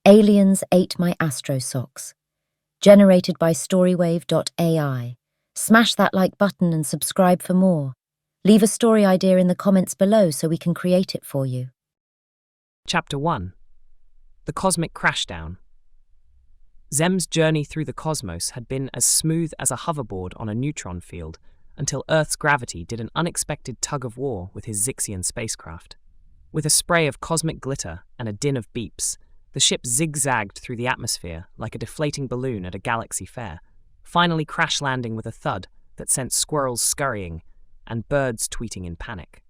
Aliens Ate My Astro Socks. Generated by StoryWave.ai. Smash that like button and subscribe for more. Leave a story idea in the comments below so we can create it for you. Chapter 1. The Cosmic Crashdown. Zem's journey through the cosmos had been as smooth as a hoverboard on a neutron field until Earth's gravity did an unexpected tug-of-war with his Zixian spacecraft. With a spray of cosmic glitter and a din of beeps, the ship zigzagged through the atmosphere like a deflating balloon at a galaxy fair, finally crash-landing with a thud that sent squirrels scurrying and birds tweeting in panic.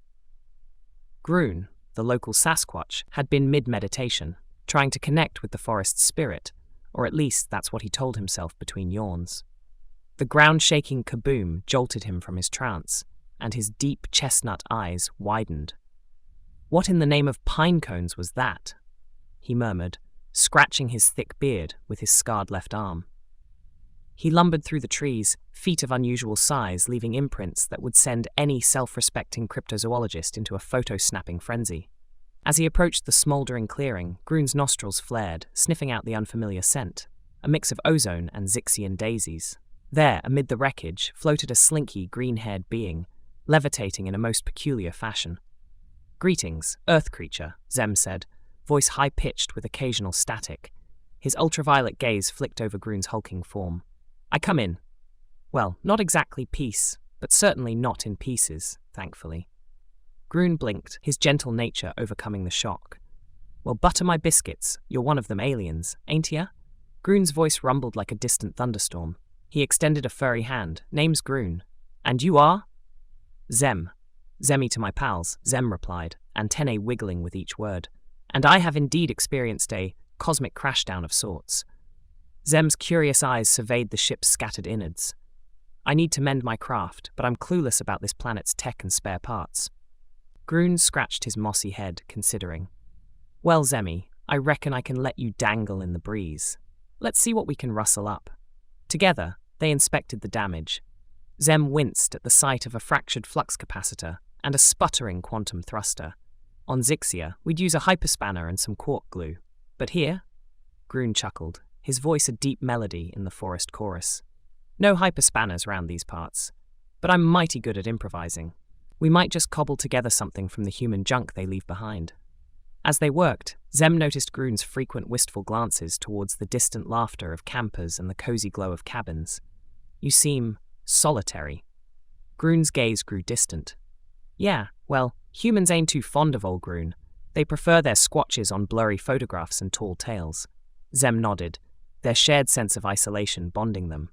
Groon, the local Sasquatch, had been mid-meditation, trying to connect with the forest's spirit, or at least that's what he told himself between yawns. The ground-shaking kaboom jolted him from his trance, and his deep chestnut eyes widened. What in the name of pine cones was that? He murmured, scratching his thick beard with his scarred left arm. He lumbered through the trees, feet of unusual size, leaving imprints that would send any self-respecting cryptozoologist into a photo-snapping frenzy. As he approached the smouldering clearing, Groon's nostrils flared, sniffing out the unfamiliar scent, a mix of ozone and Zixian daisies. There, amid the wreckage, floated a slinky, green-haired being, levitating in a most peculiar fashion. "Greetings, Earth creature," Zem said, voice high-pitched with occasional static. His ultraviolet gaze flicked over Groon's hulking form. "I come in. Well, not exactly peace, but certainly not in pieces, thankfully." Groon blinked, his gentle nature overcoming the shock. "Well, butter my biscuits, you're one of them aliens, ain't ya?" Groon's voice rumbled like a distant thunderstorm. He extended a furry hand. "Name's Groon. And you are?" "Zem. Zemi to my pals," Zem replied, antennae wiggling with each word. "And I have indeed experienced a cosmic crashdown of sorts." Zem's curious eyes surveyed the ship's scattered innards. "I need to mend my craft, but I'm clueless about this planet's tech and spare parts." Groon scratched his mossy head, considering. "Well, Zemi, I reckon I can let you dangle in the breeze. Let's see what we can rustle up." Together, they inspected the damage. Zem winced at the sight of a fractured flux capacitor and a sputtering quantum thruster. On Zixia, we'd use a hyperspanner and some cork glue. But here? Groon chuckled, his voice a deep melody in the forest chorus. "No hyperspanners round these parts, but I'm mighty good at improvising. We might just cobble together something from the human junk they leave behind." As they worked, Zem noticed Groon's frequent wistful glances towards the distant laughter of campers and the cozy glow of cabins. "You seem solitary." Groon's gaze grew distant. "Yeah, well, humans ain't too fond of old Groon. They prefer their squatches on blurry photographs and tall tales." Zem nodded, their shared sense of isolation bonding them.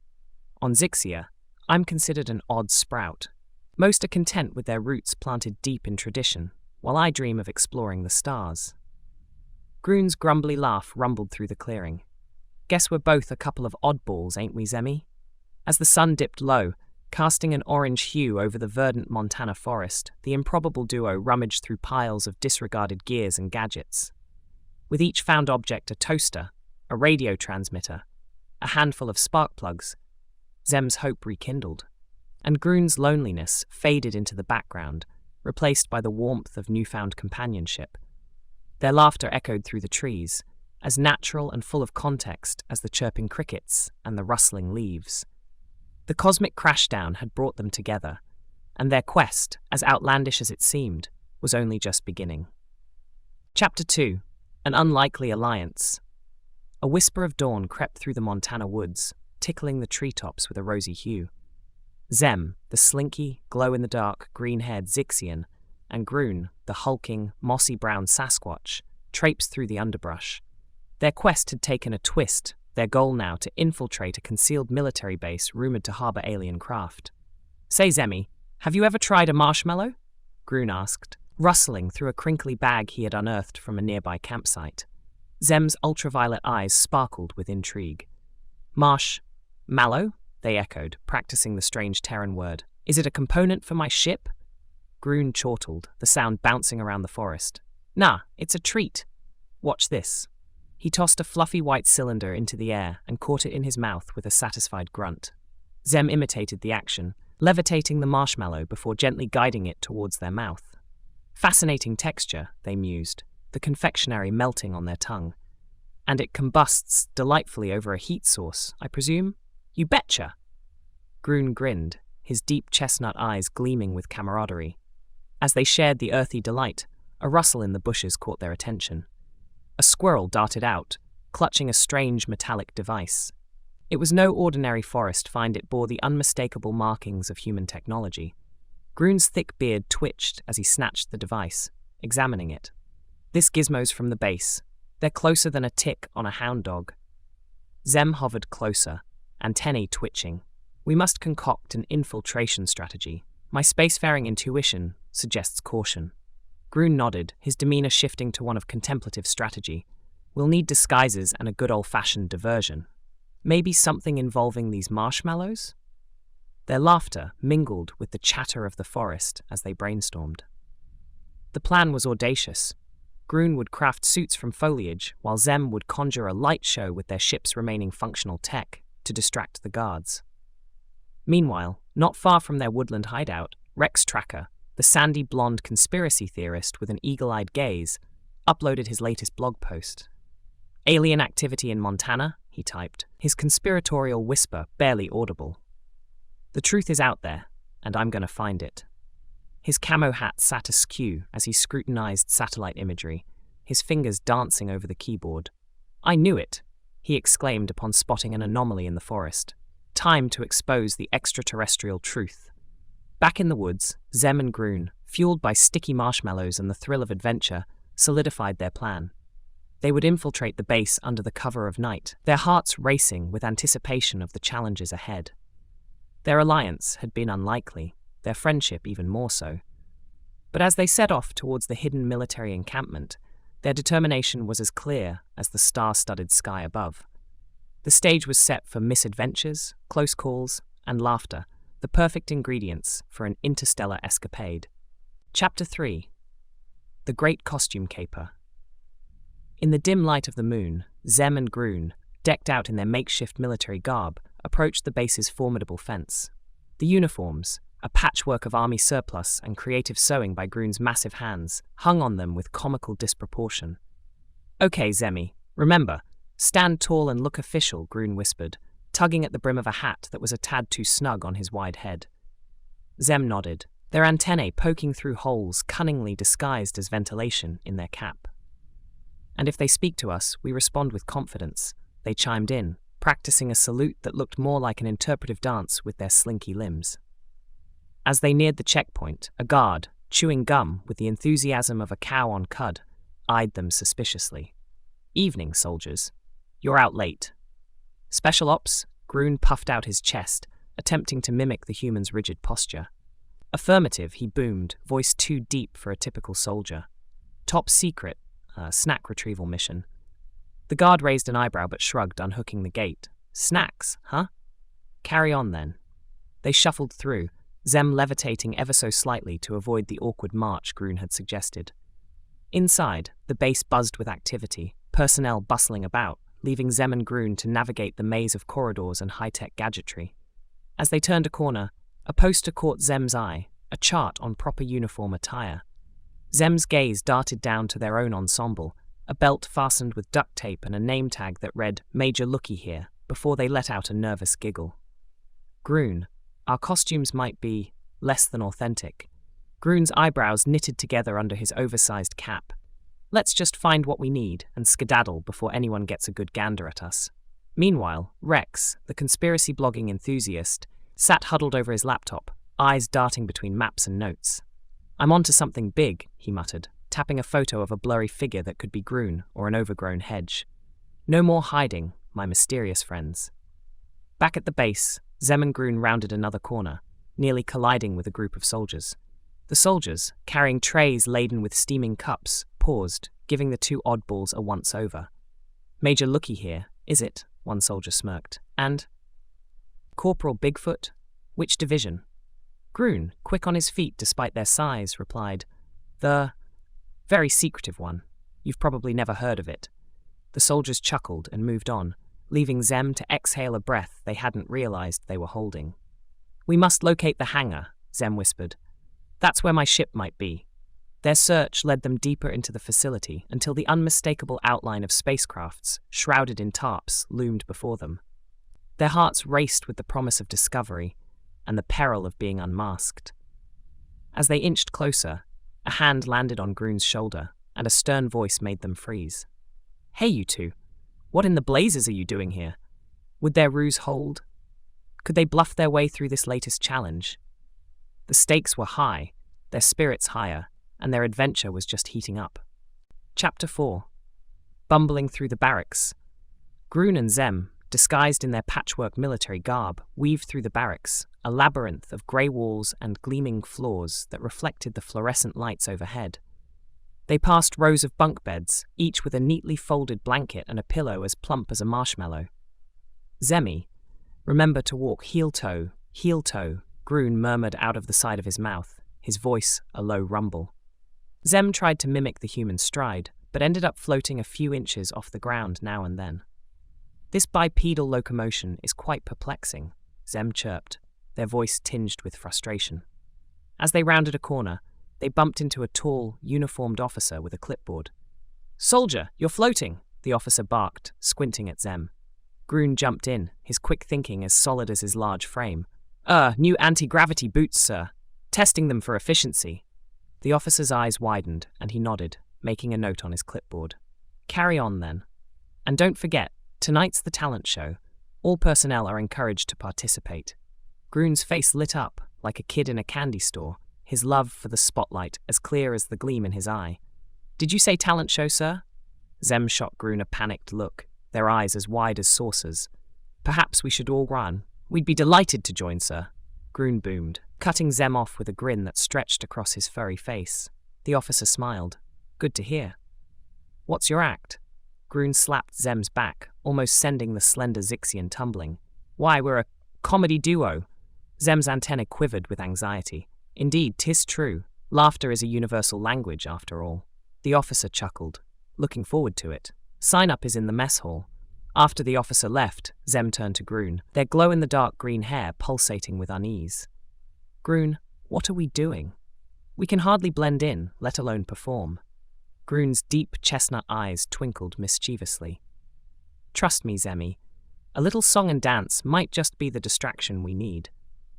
"On Zixia, I'm considered an odd sprout. Most are content with their roots planted deep in tradition, while I dream of exploring the stars." Groon's grumbly laugh rumbled through the clearing. "Guess we're both a couple of oddballs, ain't we, Zemi?" As the sun dipped low, casting an orange hue over the verdant Montana forest, the improbable duo rummaged through piles of disregarded gears and gadgets. With each found object a toaster, a radio transmitter, a handful of spark plugs, Zem's hope rekindled, and Groon's loneliness faded into the background, replaced by the warmth of newfound companionship. Their laughter echoed through the trees, as natural and full of context as the chirping crickets and the rustling leaves. The cosmic crashdown had brought them together, and their quest, as outlandish as it seemed, was only just beginning. Chapter 2. An Unlikely Alliance. A whisper of dawn crept through the Montana woods, tickling the treetops with a rosy hue. Zem, the slinky, glow-in-the-dark, green-haired Zixian, and Groon, the hulking, mossy-brown Sasquatch, traipsed through the underbrush. Their quest had taken a twist, their goal now to infiltrate a concealed military base rumored to harbor alien craft. "Say, Zemi, have you ever tried a marshmallow?" Groon asked, rustling through a crinkly bag he had unearthed from a nearby campsite. Zem's ultraviolet eyes sparkled with intrigue. "Mallow?" they echoed, practicing the strange Terran word. "Is it a component for my ship?" Groon chortled, the sound bouncing around the forest. "Nah, it's a treat. Watch this." He tossed a fluffy white cylinder into the air and caught it in his mouth with a satisfied grunt. Zem imitated the action, levitating the marshmallow before gently guiding it towards their mouth. Fascinating texture, they mused, the confectionery melting on their tongue. And it combusts delightfully over a heat source, I presume? You betcha! Groon grinned, his deep chestnut eyes gleaming with camaraderie. As they shared the earthy delight, a rustle in the bushes caught their attention. A squirrel darted out, clutching a strange metallic device. It was no ordinary forest find, it bore the unmistakable markings of human technology. Groon's thick beard twitched as he snatched the device, examining it. This gizmo's from the base. They're closer than a tick on a hound dog. Zem hovered closer, antennae twitching. We must concoct an infiltration strategy. My spacefaring intuition suggests caution. Groon nodded, his demeanor shifting to one of contemplative strategy. We'll need disguises and a good old-fashioned diversion. Maybe something involving these marshmallows? Their laughter mingled with the chatter of the forest as they brainstormed. The plan was audacious. Groon would craft suits from foliage, while Zem would conjure a light show with their ship's remaining functional tech to distract the guards. Meanwhile, not far from their woodland hideout, Rex Tracker, the sandy blonde conspiracy theorist with an eagle-eyed gaze, uploaded his latest blog post. Alien activity in Montana, he typed, his conspiratorial whisper barely audible. The truth is out there, and I'm going to find it. His camo hat sat askew as he scrutinized satellite imagery, his fingers dancing over the keyboard. I knew it, he exclaimed upon spotting an anomaly in the forest. Time to expose the extraterrestrial truth. Back in the woods, Zem and Groon, fueled by sticky marshmallows and the thrill of adventure, solidified their plan. They would infiltrate the base under the cover of night, their hearts racing with anticipation of the challenges ahead. Their alliance had been unlikely, their friendship even more so. But as they set off towards the hidden military encampment, their determination was as clear as the star-studded sky above. The stage was set for misadventures, close calls, and laughter, the perfect ingredients for an interstellar escapade. Chapter 3. The Great Costume Caper. In the dim light of the moon, Zem and Groon, decked out in their makeshift military garb, approached the base's formidable fence. The uniforms, a patchwork of army surplus and creative sewing by Groon's massive hands, hung on them with comical disproportion. Okay, Zemi, remember, stand tall and look official, Groon whispered, tugging at the brim of a hat that was a tad too snug on his wide head. Zem nodded, their antennae poking through holes cunningly disguised as ventilation in their cap. And if they speak to us, we respond with confidence, they chimed in, practicing a salute that looked more like an interpretive dance with their slinky limbs. As they neared the checkpoint, a guard, chewing gum with the enthusiasm of a cow on cud, eyed them suspiciously. Evening, soldiers. You're out late. Special ops? Groon puffed out his chest, attempting to mimic the human's rigid posture. Affirmative, he boomed, voice too deep for a typical soldier. Top secret, snack retrieval mission. The guard raised an eyebrow but shrugged, unhooking the gate. Snacks, huh? Carry on then. They shuffled through, Zem levitating ever so slightly to avoid the awkward march Groon had suggested. Inside, the base buzzed with activity, personnel bustling about, leaving Zem and Groon to navigate the maze of corridors and high-tech gadgetry. As they turned a corner, a poster caught Zem's eye, a chart on proper uniform attire. Zem's gaze darted down to their own ensemble, a belt fastened with duct tape and a name tag that read, Major Looky Here, before they let out a nervous giggle. Groon, our costumes might be less than authentic. Groon's eyebrows knitted together under his oversized cap. Let's just find what we need and skedaddle before anyone gets a good gander at us. Meanwhile, Rex, the conspiracy blogging enthusiast, sat huddled over his laptop, eyes darting between maps and notes. I'm onto something big, he muttered, tapping a photo of a blurry figure that could be Groon or an overgrown hedge. No more hiding, my mysterious friends. Back at the base, Zem and Groon rounded another corner, nearly colliding with a group of soldiers. The soldiers, carrying trays laden with steaming cups, paused, giving the two oddballs a once-over. Major Looky Here, is it? One soldier smirked. And? Corporal Bigfoot? Which division? Groon, quick on his feet despite their size, replied, The very secretive one. You've probably never heard of it. The soldiers chuckled and moved on, leaving Zem to exhale a breath they hadn't realized they were holding. We must locate the hangar, Zem whispered. That's where my ship might be. Their search led them deeper into the facility until the unmistakable outline of spacecrafts, shrouded in tarps, loomed before them. Their hearts raced with the promise of discovery and the peril of being unmasked. As they inched closer, a hand landed on Groon's shoulder, and a stern voice made them freeze. "Hey, you two. What in the blazes are you doing here? Would their ruse hold? Could they bluff their way through this latest challenge?" The stakes were high, their spirits higher, and their adventure was just heating up. Chapter 4. Bumbling through the barracks. Groon and Zem, disguised in their patchwork military garb, weaved through the barracks, a labyrinth of grey walls and gleaming floors that reflected the fluorescent lights overhead. They passed rows of bunk beds, each with a neatly folded blanket and a pillow as plump as a marshmallow. "Zemi, remember to walk heel-toe, Groon murmured out of the side of his mouth, his voice a low rumble. Zem tried to mimic the human stride, but ended up floating a few inches off the ground now and then. "This bipedal locomotion is quite perplexing," Zem chirped, their voice tinged with frustration. As they rounded a corner, they bumped into a tall, uniformed officer with a clipboard. "Soldier, you're floating," the officer barked, squinting at Zem. Groon jumped in, his quick thinking as solid as his large frame. New anti-gravity boots, sir. Testing them for efficiency." The officer's eyes widened, and he nodded, making a note on his clipboard. "Carry on, then. And don't forget, tonight's the talent show. All personnel are encouraged to participate." Groon's face lit up, like a kid in a candy store, his love for the spotlight as clear as the gleam in his eye. "Did you say talent show, sir?" Zem shot Groon a panicked look, their eyes as wide as saucers. "Perhaps we should all run. We'd be delighted to join, sir," Groon boomed, cutting Zem off with a grin that stretched across his furry face. The officer smiled. "Good to hear. What's your act?" Groon slapped Zem's back, almost sending the slender Zixian tumbling. "Why, we're a comedy duo." Zem's antennae quivered with anxiety. "Indeed, 'tis true. Laughter is a universal language, after all." The officer chuckled. "Looking forward to it. Sign-up is in the mess hall." After the officer left, Zem turned to Groon, their glow-in-the-dark green hair pulsating with unease. "Groon, what are we doing? We can hardly blend in, let alone perform." Groon's deep chestnut eyes twinkled mischievously. "Trust me, Zemi. A little song and dance might just be the distraction we need.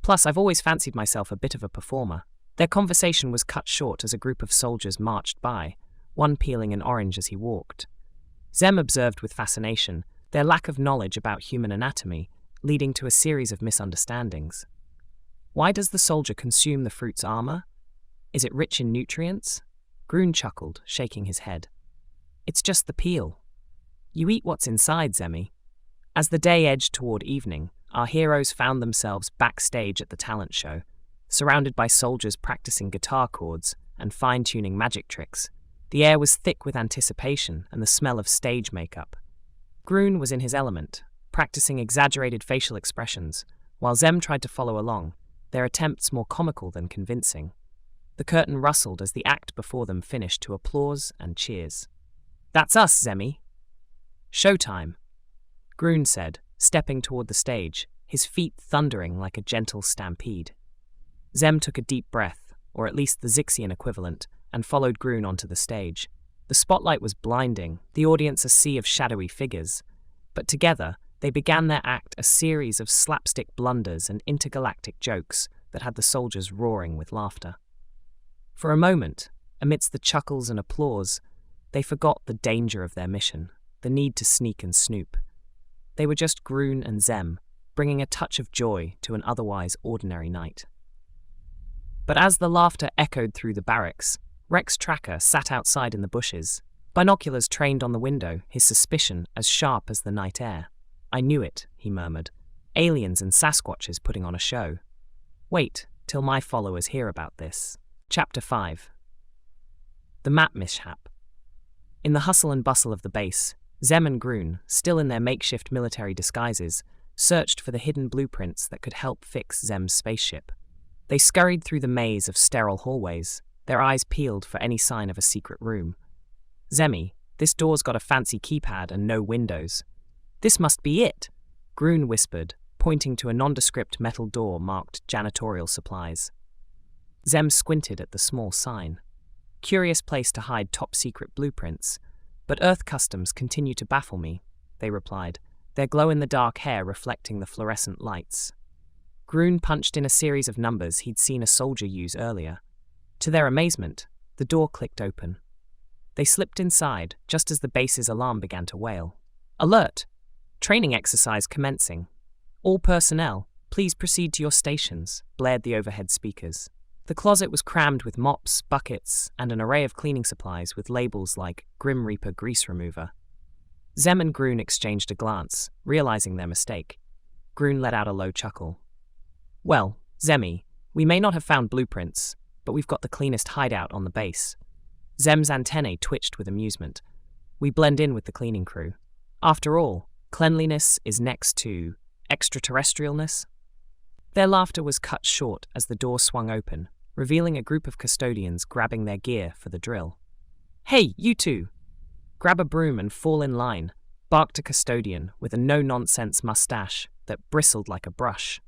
Plus, I've always fancied myself a bit of a performer." Their conversation was cut short as a group of soldiers marched by, one peeling an orange as he walked. Zem observed with fascination their lack of knowledge about human anatomy, leading to a series of misunderstandings. Why does the soldier consume the fruit's armor? Is it rich in nutrients? Groon chuckled, shaking his head. "It's just the peel. You eat what's inside, Zemi." As the day edged toward evening, our heroes found themselves backstage at the talent show, surrounded by soldiers practicing guitar chords and fine-tuning magic tricks. The air was thick with anticipation and the smell of stage makeup. Groon was in his element, practicing exaggerated facial expressions, while Zem tried to follow along, their attempts more comical than convincing. The curtain rustled as the act before them finished to applause and cheers. "That's us, Zemi." "Showtime," Groon said, stepping toward the stage, his feet thundering like a gentle stampede. Zem took a deep breath, or at least the Zixian equivalent, and followed Groon onto the stage. The spotlight was blinding, the audience a sea of shadowy figures. But together, they began their act, a series of slapstick blunders and intergalactic jokes that had the soldiers roaring with laughter. For a moment, amidst the chuckles and applause, they forgot the danger of their mission, the need to sneak and snoop. They were just Groon and Zem, bringing a touch of joy to an otherwise ordinary night. But as the laughter echoed through the barracks, Rex Tracker sat outside in the bushes, binoculars trained on the window, his suspicion as sharp as the night air. "I knew it," he murmured. "Aliens and Sasquatches putting on a show. Wait till my followers hear about this." Chapter 5. The Map Mishap. In the hustle and bustle of the base, Zem and Groon, still in their makeshift military disguises, searched for the hidden blueprints that could help fix Zem's spaceship. They scurried through the maze of sterile hallways, their eyes peeled for any sign of a secret room. "Zemi, this door's got a fancy keypad and no windows." "This must be it," Groon whispered, pointing to a nondescript metal door marked janitorial supplies. Zem squinted at the small sign. curious place to hide top-secret blueprints. But Earth customs continue to baffle me, they replied, their glow-in-the-dark hair reflecting the fluorescent lights. Groon punched in a series of numbers he'd seen a soldier use earlier. To their amazement, the door clicked open. They slipped inside just as the base's alarm began to wail. Alert! Training exercise commencing. All personnel, please proceed to your stations, blared the overhead speakers. The closet was crammed with mops, buckets, and an array of cleaning supplies with labels like Grim Reaper Grease Remover. Zem and Groon exchanged a glance, realizing their mistake. Groon let out a low chuckle. Well, Zemi, we may not have found blueprints, but we've got the cleanest hideout on the base. Zem's antennae twitched with amusement. We blend in with the cleaning crew. After all, cleanliness is next to extraterrestrialness. Their laughter was cut short as the door swung open, revealing a group of custodians grabbing their gear for the drill. Hey, you two! Grab a broom and fall in line, barked a custodian with a no-nonsense mustache that bristled like a brush.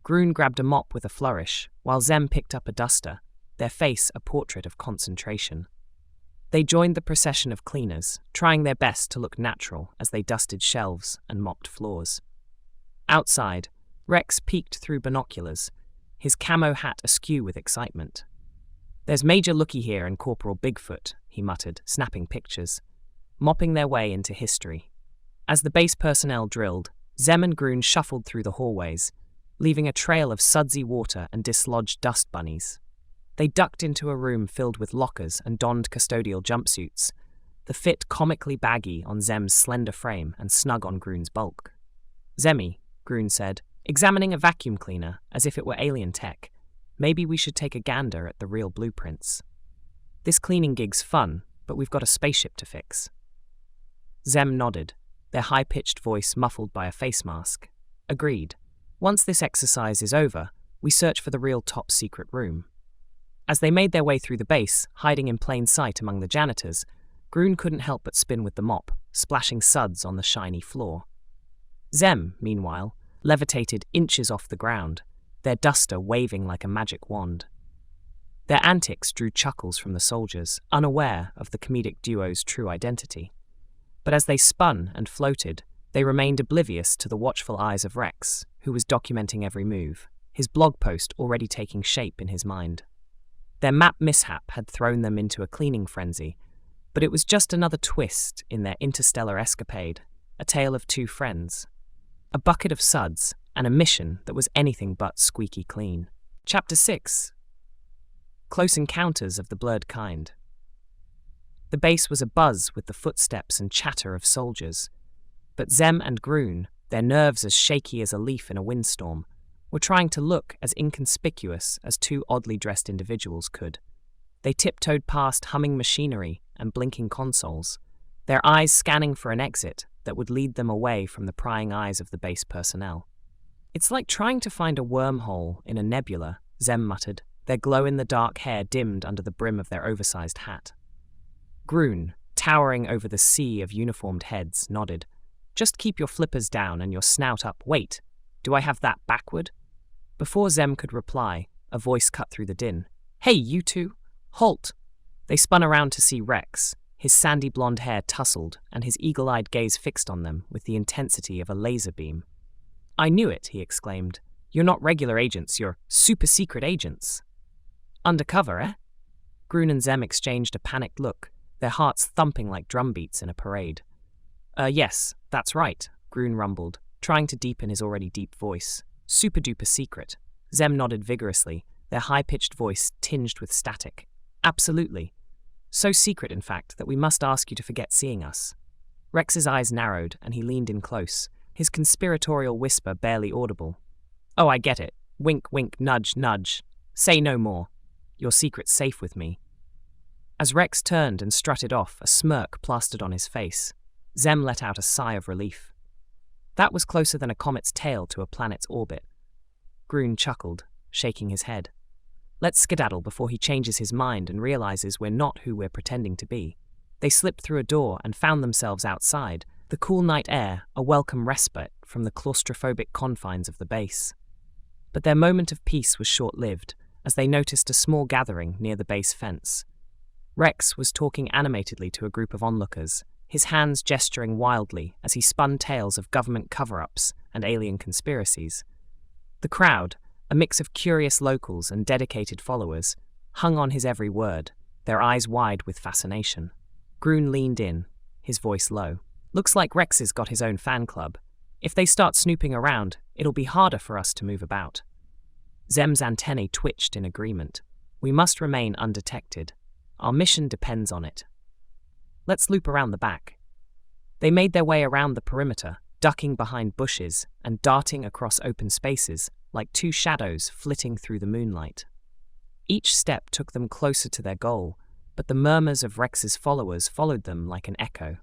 Groon grabbed a mop with a flourish, while Zem picked up a duster, their face a portrait of concentration. They joined the procession of cleaners, trying their best to look natural as they dusted shelves and mopped floors. Outside, Rex peeked through binoculars, his camo hat askew with excitement. There's Major Looky here and Corporal Bigfoot, he muttered, snapping pictures, mopping their way into history. As the base personnel drilled, Zem and Groon shuffled through the hallways, leaving a trail of sudsy water and dislodged dust bunnies. They ducked into a room filled with lockers and donned custodial jumpsuits, the fit comically baggy on Zem's slender frame and snug on Groon's bulk. Zemi, Groon said, examining a vacuum cleaner as if it were alien tech. Maybe we should take a gander at the real blueprints. This cleaning gig's fun, but we've got a spaceship to fix. Zem nodded, their high-pitched voice muffled by a face mask. Agreed. Once this exercise is over, we search for the real top-secret room. As they made their way through the base, hiding in plain sight among the janitors, Groon couldn't help but spin with the mop, splashing suds on the shiny floor. Zem, meanwhile, levitated inches off the ground, their duster waving like a magic wand. Their antics drew chuckles from the soldiers, unaware of the comedic duo's true identity. But as they spun and floated, they remained oblivious to the watchful eyes of Rex, who was documenting every move, his blog post already taking shape in his mind. Their map mishap had thrown them into a cleaning frenzy, but it was just another twist in their interstellar escapade, a tale of two friends. A bucket of suds, and a mission that was anything but squeaky clean. Chapter 6. Close Encounters of the Blurred Kind. The base was abuzz with the footsteps and chatter of soldiers, but Zem and Groon, their nerves as shaky as a leaf in a windstorm, were trying to look as inconspicuous as two oddly dressed individuals could. They tiptoed past humming machinery and blinking consoles, their eyes scanning for an exit that would lead them away from the prying eyes of the base personnel. It's like trying to find a wormhole in a nebula, Zem muttered, their glow-in-the-dark hair dimmed under the brim of their oversized hat. Groon, towering over the sea of uniformed heads, nodded. Just keep your flippers down and your snout up. Wait, do I have that backward? Before Zem could reply, a voice cut through the din. Hey, you two! Halt! They spun around to see Rex, his sandy blonde hair tousled and his eagle-eyed gaze fixed on them with the intensity of a laser beam. I knew it, he exclaimed. You're not regular agents, you're super-secret agents. Undercover, eh? Groon and Zem exchanged a panicked look, their hearts thumping like drumbeats in a parade. Yes, that's right, Groon rumbled, trying to deepen his already deep voice. Super-duper secret. Zem nodded vigorously, their high-pitched voice tinged with static. Absolutely. So secret, in fact, that we must ask you to forget seeing us. Rex's eyes narrowed, and he leaned in close, his conspiratorial whisper barely audible. Oh, I get it. Wink, wink, nudge, nudge. Say no more. Your secret's safe with me. As Rex turned and strutted off, a smirk plastered on his face. Zem let out a sigh of relief. That was closer than a comet's tail to a planet's orbit. Groon chuckled, shaking his head. Let's skedaddle before he changes his mind and realizes we're not who we're pretending to be. They slipped through a door and found themselves outside, the cool night air a welcome respite from the claustrophobic confines of the base. But their moment of peace was short-lived, as they noticed a small gathering near the base fence. Rex was talking animatedly to a group of onlookers, his hands gesturing wildly as he spun tales of government cover-ups and alien conspiracies. The crowd, a mix of curious locals and dedicated followers, hung on his every word, their eyes wide with fascination. Groon leaned in, his voice low. "Looks like Rex's got his own fan club. If they start snooping around, it'll be harder for us to move about." Zem's antennae twitched in agreement. "We must remain undetected. Our mission depends on it. Let's loop around the back." They made their way around the perimeter, ducking behind bushes and darting across open spaces like two shadows flitting through the moonlight. Each step took them closer to their goal, but the murmurs of Rex's followers followed them like an echo.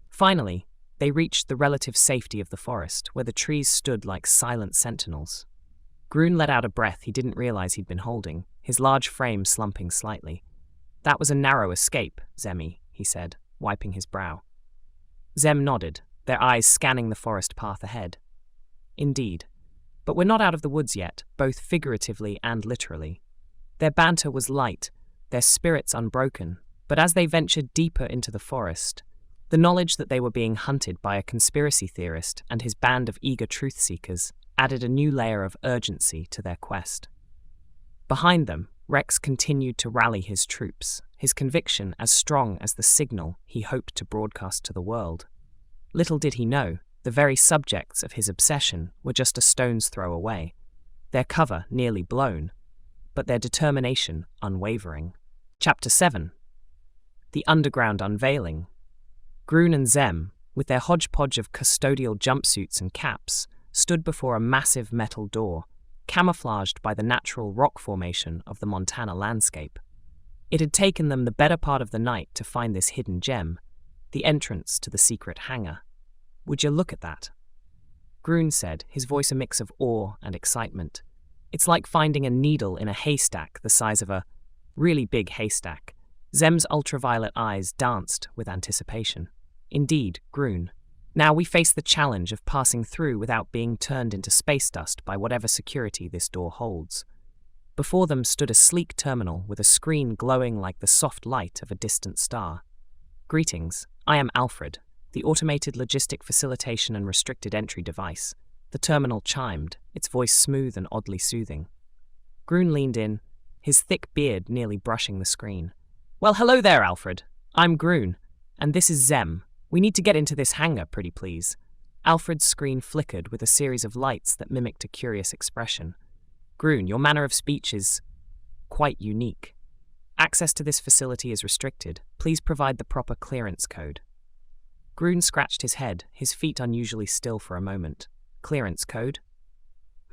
Finally, they reached the relative safety of the forest, where the trees stood like silent sentinels. Groon let out a breath he didn't realize he'd been holding, his large frame slumping slightly. "That was a narrow escape, Zemi," he said, wiping his brow. Zem nodded, their eyes scanning the forest path ahead. "Indeed. But we're not out of the woods yet, both figuratively and literally." Their banter was light, their spirits unbroken, but as they ventured deeper into the forest, the knowledge that they were being hunted by a conspiracy theorist and his band of eager truth-seekers added a new layer of urgency to their quest. Behind them, Rex continued to rally his troops, his conviction as strong as the signal he hoped to broadcast to the world. Little did he know, the very subjects of his obsession were just a stone's throw away, their cover nearly blown, but their determination unwavering. Chapter 7. The Underground Unveiling. Groon and Zem, with their hodgepodge of custodial jumpsuits and caps, stood before a massive metal door, camouflaged by the natural rock formation of the Montana landscape. It had taken them the better part of the night to find this hidden gem, the entrance to the secret hangar. "Would you look at that?" Groon said, his voice a mix of awe and excitement. "It's like finding a needle in a haystack the size of a really big haystack." Zem's ultraviolet eyes danced with anticipation. "Indeed, Groon. Now we face the challenge of passing through without being turned into space dust by whatever security this door holds." Before them stood a sleek terminal with a screen glowing like the soft light of a distant star. "Greetings, I am Alfred, the automated logistic facilitation and restricted entry device." The terminal chimed, its voice smooth and oddly soothing. Groon leaned in, his thick beard nearly brushing the screen. "Well, hello there, Alfred. I'm Groon, and this is Zem. We need to get into this hangar, pretty please." Alfred's screen flickered with a series of lights that mimicked a curious expression. "Groon, your manner of speech is quite unique. Access to this facility is restricted. Please provide the proper clearance code." Groon scratched his head, his feet unusually still for a moment. "Clearance code?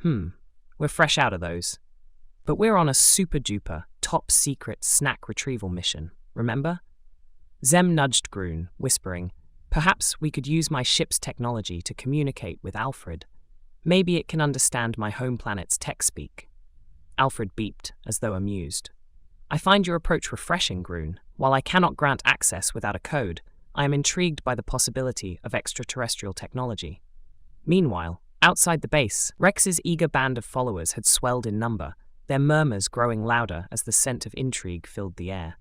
We're fresh out of those. But we're on a super-duper, top-secret snack retrieval mission, remember?" Zem nudged Groon, whispering, "Perhaps we could use my ship's technology to communicate with Alfred. Maybe it can understand my home planet's tech speak." Alfred beeped, as though amused. "I find your approach refreshing, Groon. While I cannot grant access without a code, I am intrigued by the possibility of extraterrestrial technology." Meanwhile, outside the base, Rex's eager band of followers had swelled in number, their murmurs growing louder as the scent of intrigue filled the air.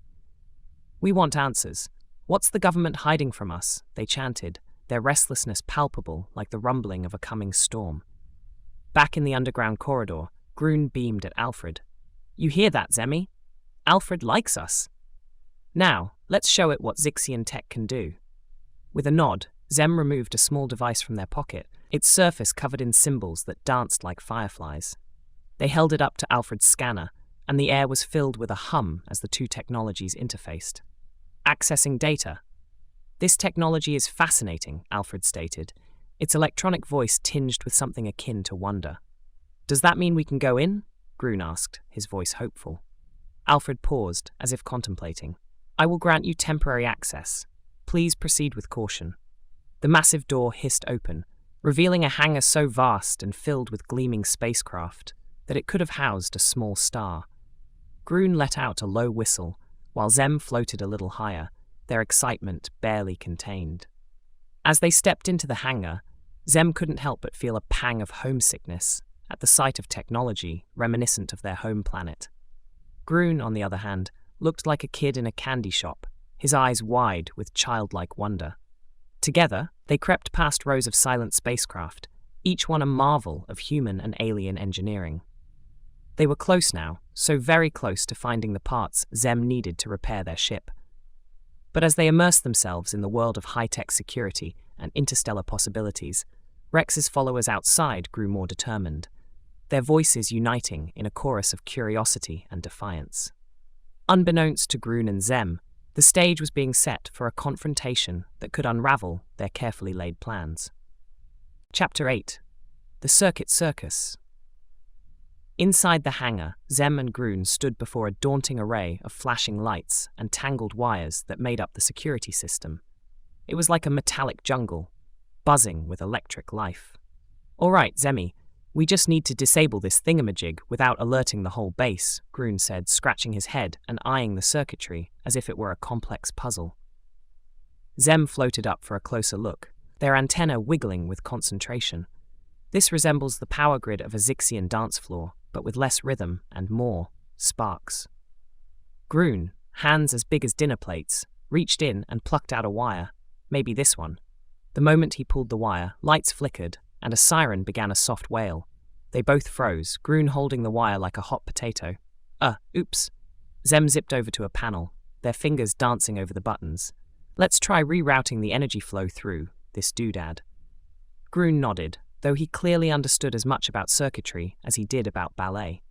"We want answers. What's the government hiding from us?" they chanted, their restlessness palpable like the rumbling of a coming storm. Back in the underground corridor, Groon beamed at Alfred. "You hear that, Zemi? Alfred likes us. Now, let's show it what Zixian tech can do." With a nod, Zem removed a small device from their pocket, its surface covered in symbols that danced like fireflies. They held it up to Alfred's scanner, and the air was filled with a hum as the two technologies interfaced. "Accessing data. This technology is fascinating," Alfred stated, its electronic voice tinged with something akin to wonder. "Does that mean we can go in?" Groon asked, his voice hopeful. Alfred paused, as if contemplating. "I will grant you temporary access. Please proceed with caution." The massive door hissed open, revealing a hangar so vast and filled with gleaming spacecraft that it could have housed a small star. Groon let out a low whistle, while Zem floated a little higher, their excitement barely contained. As they stepped into the hangar, Zem couldn't help but feel a pang of homesickness at the sight of technology reminiscent of their home planet. Groon, on the other hand, looked like a kid in a candy shop, his eyes wide with childlike wonder. Together, they crept past rows of silent spacecraft, each one a marvel of human and alien engineering. They were close now, so very close to finding the parts Zem needed to repair their ship. But as they immersed themselves in the world of high-tech security and interstellar possibilities, Rex's followers outside grew more determined, their voices uniting in a chorus of curiosity and defiance. Unbeknownst to Groon and Zem, the stage was being set for a confrontation that could unravel their carefully laid plans. Chapter 8. The Circuit Circus. Inside the hangar, Zem and Groon stood before a daunting array of flashing lights and tangled wires that made up the security system. It was like a metallic jungle, buzzing with electric life. "All right, Zemi, we just need to disable this thingamajig without alerting the whole base," Groon said, scratching his head and eyeing the circuitry as if it were a complex puzzle. Zem floated up for a closer look, their antennae wiggling with concentration. This resembles the power grid of a Zixian dance floor, but with less rhythm and more sparks. Groon, hands as big as dinner plates, reached in and plucked out a wire, maybe this one. The moment he pulled the wire, lights flickered, and a siren began a soft wail. They both froze, Groon holding the wire like a hot potato. Oops. Zem zipped over to a panel, their fingers dancing over the buttons. "Let's try rerouting the energy flow through this doodad." Groon nodded, though he clearly understood as much about circuitry as he did about ballet.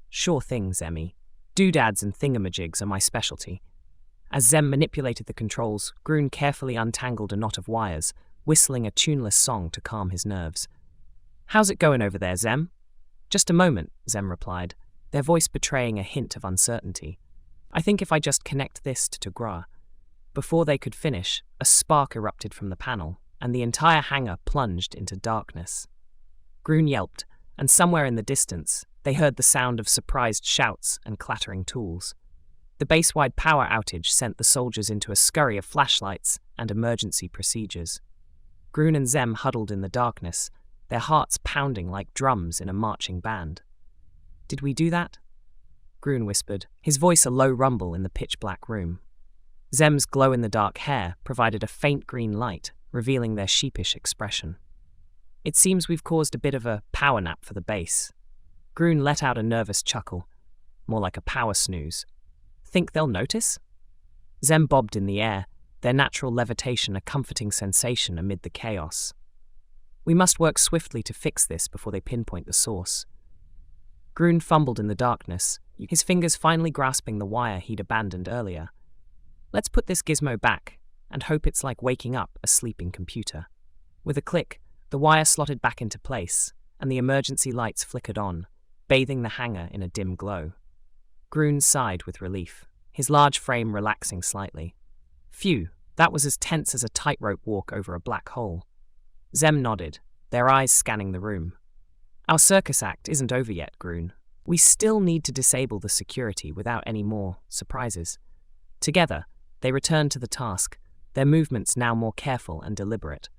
"Sure thing, Zemi. Doodads and thingamajigs are my specialty." As Zem manipulated the controls, Groon carefully untangled a knot of wires, whistling a tuneless song to calm his nerves. "How's it going over there, Zem?" "Just a moment," Zem replied, their voice betraying a hint of uncertainty. "I think if I just connect this to Gra." Before they could finish, a spark erupted from the panel, and the entire hangar plunged into darkness. Groon yelped, and somewhere in the distance, they heard the sound of surprised shouts and clattering tools. The base-wide power outage sent the soldiers into a scurry of flashlights and emergency procedures. Groon and Zem huddled in the darkness, their hearts pounding like drums in a marching band. "Did we do that?" Groon whispered, his voice a low rumble in the pitch-black room. Zem's glow-in-the-dark hair provided a faint green light, revealing their sheepish expression. "It seems we've caused a bit of a power nap for the base." Groon let out a nervous chuckle, more like a power snooze. "Think they'll notice?" Zem bobbed in the air, their natural levitation a comforting sensation amid the chaos. "We must work swiftly to fix this before they pinpoint the source." Groon fumbled in the darkness, his fingers finally grasping the wire he'd abandoned earlier. "Let's put this gizmo back, and hope it's like waking up a sleeping computer." With a click, the wire slotted back into place, and the emergency lights flickered on, bathing the hangar in a dim glow. Groon sighed with relief, his large frame relaxing slightly. Phew, that was as tense as a tightrope walk over a black hole. Zem nodded, their eyes scanning the room. "Our circus act isn't over yet, Groon. We still need to disable the security without any more surprises." Together, they returned to the task, their movements now more careful and deliberate.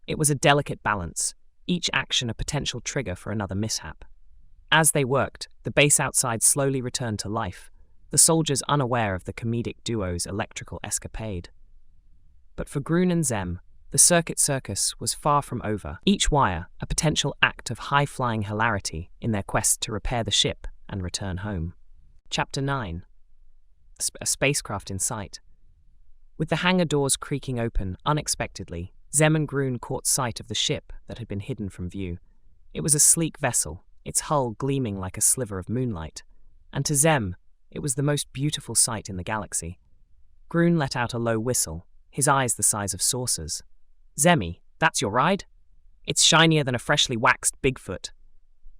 It was a delicate balance, each action a potential trigger for another mishap. As they worked, the base outside slowly returned to life, the soldiers unaware of the comedic duo's electrical escapade. But for Groon and Zem, the circuit circus was far from over, each wire a potential act of high-flying hilarity in their quest to repair the ship and return home. Chapter 9. A spacecraft in sight. With the hangar doors creaking open unexpectedly, Zem and Groon caught sight of the ship that had been hidden from view. It was a sleek vessel, its hull gleaming like a sliver of moonlight, and to Zem, it was the most beautiful sight in the galaxy. Groon let out a low whistle, his eyes the size of saucers. "Zemi, that's your ride? It's shinier than a freshly waxed Bigfoot."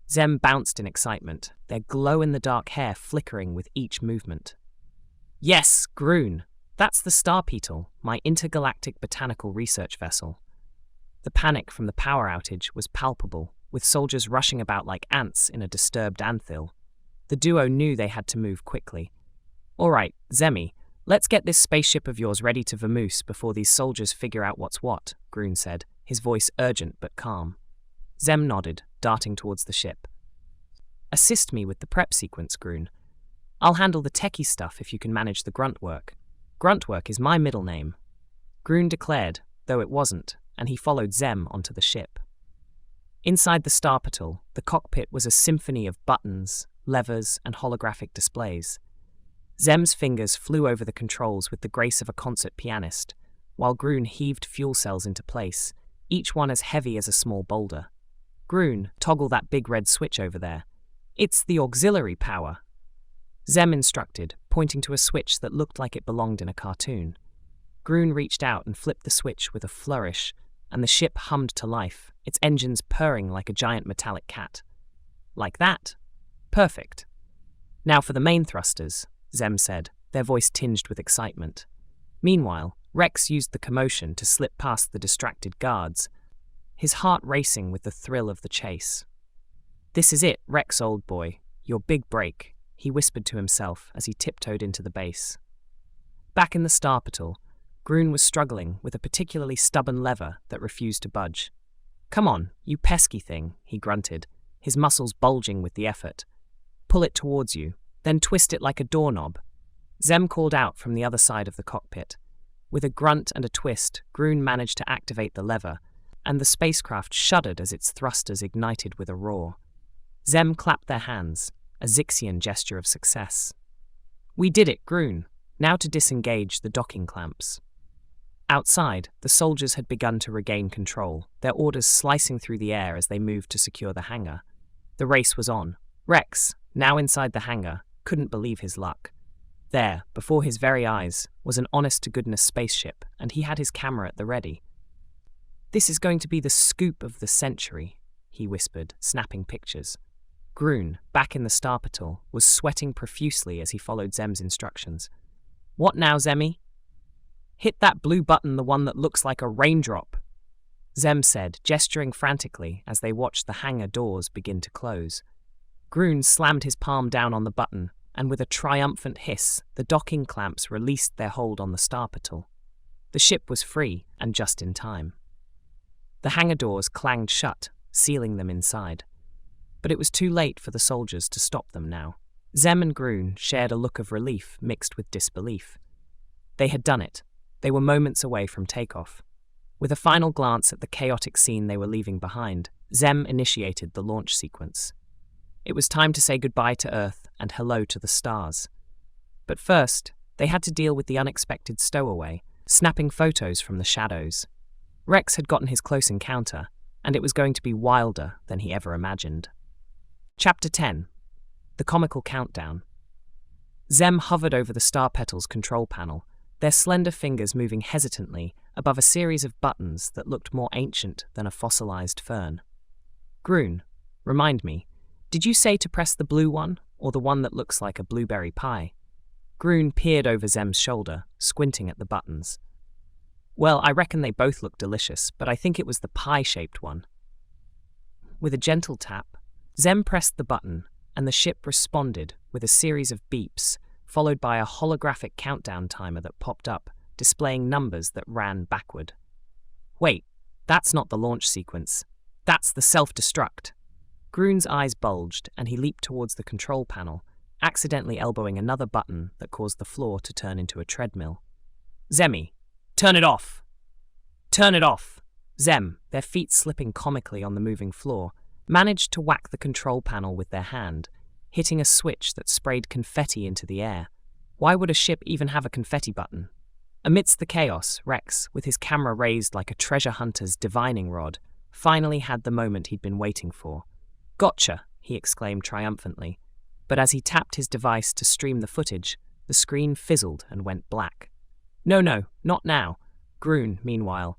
Zem bounced in excitement, their glow-in-the-dark hair flickering with each movement. "Yes, Groon, that's the Star Beetle, my intergalactic botanical research vessel." The panic from the power outage was palpable, with soldiers rushing about like ants in a disturbed anthill. The duo knew they had to move quickly. "All right, Zemi, let's get this spaceship of yours ready to vamoose before these soldiers figure out what's what," Groon said, his voice urgent but calm. Zem nodded, darting towards the ship. "Assist me with the prep sequence, Groon." I'll handle the techie stuff if you can manage the grunt work. Grunt work is my middle name, Groon declared, though it wasn't, and he followed Zem onto the ship. Inside the star patrol, the cockpit was a symphony of buttons, levers, and holographic displays. Zem's fingers flew over the controls with the grace of a concert pianist, while Groon heaved fuel cells into place, each one as heavy as a small boulder. Groon, toggle that big red switch over there. It's the auxiliary power. Zem instructed, pointing to a switch that looked like it belonged in a cartoon. Groon reached out and flipped the switch with a flourish, and the ship hummed to life, its engines purring like a giant metallic cat. Like that? Perfect. Now for the main thrusters, Zem said, their voice tinged with excitement. Meanwhile, Rex used the commotion to slip past the distracted guards, his heart racing with the thrill of the chase. This is it, Rex, old boy, your big break, he whispered to himself as he tiptoed into the base. Back in the star patrol, Groon was struggling with a particularly stubborn lever that refused to budge. Come on, you pesky thing, he grunted, his muscles bulging with the effort. Pull it towards you, then twist it like a doorknob. Zem called out from the other side of the cockpit. With a grunt and a twist, Groon managed to activate the lever, and the spacecraft shuddered as its thrusters ignited with a roar. Zem clapped their hands, a Zixian gesture of success. We did it, Groon. Now to disengage the docking clamps. Outside, the soldiers had begun to regain control, their orders slicing through the air as they moved to secure the hangar. The race was on. Rex, now inside the hangar, couldn't believe his luck. There, before his very eyes, was an honest-to-goodness spaceship, and he had his camera at the ready. This is going to be the scoop of the century, he whispered, snapping pictures. Groon, back in the star patrol, was sweating profusely as he followed Zem's instructions. What now, Zemi? Hit that blue button, the one that looks like a raindrop, Zem said, gesturing frantically as they watched the hangar doors begin to close. Groon slammed his palm down on the button, and with a triumphant hiss, the docking clamps released their hold on the star patrol. The ship was free, and just in time. The hangar doors clanged shut, sealing them inside. But it was too late for the soldiers to stop them now. Zem and Groon shared a look of relief mixed with disbelief. They had done it. They were moments away from takeoff. With a final glance at the chaotic scene they were leaving behind, Zem initiated the launch sequence. It was time to say goodbye to Earth and hello to the stars. But first, they had to deal with the unexpected stowaway, snapping photos from the shadows. Rex had gotten his close encounter, and it was going to be wilder than he ever imagined. Chapter 10. The Comical Countdown. Zem hovered over the star petal's control panel, their slender fingers moving hesitantly above a series of buttons that looked more ancient than a fossilized fern. Groon, remind me, did you say to press the blue one, or the one that looks like a blueberry pie? Groon peered over Zem's shoulder, squinting at the buttons. Well, I reckon they both look delicious, but I think it was the pie-shaped one. With a gentle tap, Zem pressed the button, and the ship responded with a series of beeps, followed by a holographic countdown timer that popped up, displaying numbers that ran backward. Wait, that's not the launch sequence. That's the self-destruct. Groon's eyes bulged, and he leaped towards the control panel, accidentally elbowing another button that caused the floor to turn into a treadmill. Zemi, turn it off! Turn it off! Zem, their feet slipping comically on the moving floor, managed to whack the control panel with their hand, hitting a switch that sprayed confetti into the air. Why would a ship even have a confetti button? Amidst the chaos, Rex, with his camera raised like a treasure hunter's divining rod, finally had the moment he'd been waiting for. Gotcha, he exclaimed triumphantly. But as he tapped his device to stream the footage, the screen fizzled and went black. No, not now. Groon, meanwhile,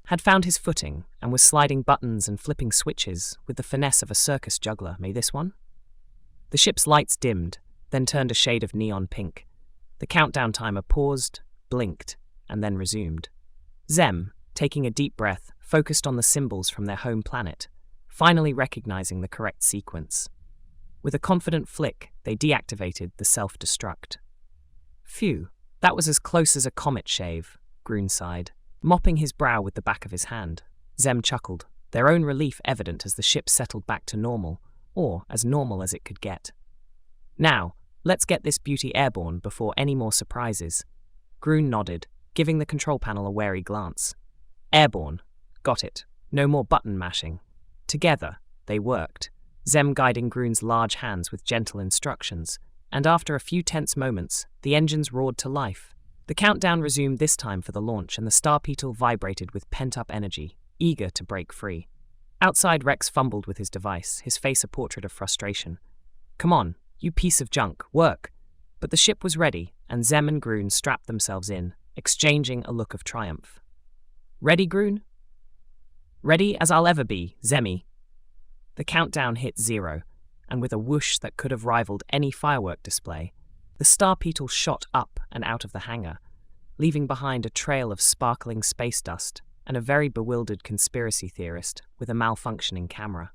had found his footing and was sliding buttons and flipping switches with the finesse of a circus juggler. May this one? The ship's lights dimmed, then turned a shade of neon pink. The countdown timer paused, blinked, and then resumed. Zem, taking a deep breath, focused on the symbols from their home planet, finally recognizing the correct sequence. With a confident flick, they deactivated the self-destruct. Phew, that was as close as a comet shave, Groon sighed, mopping his brow with the back of his hand. Zem chuckled, their own relief evident as the ship settled back to normal, or as normal as it could get. Now, Let's get this beauty airborne before any more surprises. Groon nodded, giving the control panel a wary glance. Airborne. Got it. No more button mashing. Together, they worked, Zem guiding Groon's large hands with gentle instructions, and after a few tense moments, the engines roared to life. The countdown resumed this time for the launch, and the star petal vibrated with pent-up energy, eager to break free. Outside, Rex fumbled with his device, his face a portrait of frustration. Come on, you piece of junk, work! But the ship was ready, and Zem and Groon strapped themselves in, exchanging a look of triumph. Ready, Groon? Ready as I'll ever be, Zemmy. The countdown hit 0, and with a whoosh that could have rivaled any firework display, the star petal shot up and out of the hangar, leaving behind a trail of sparkling space dust and a very bewildered conspiracy theorist with a malfunctioning camera.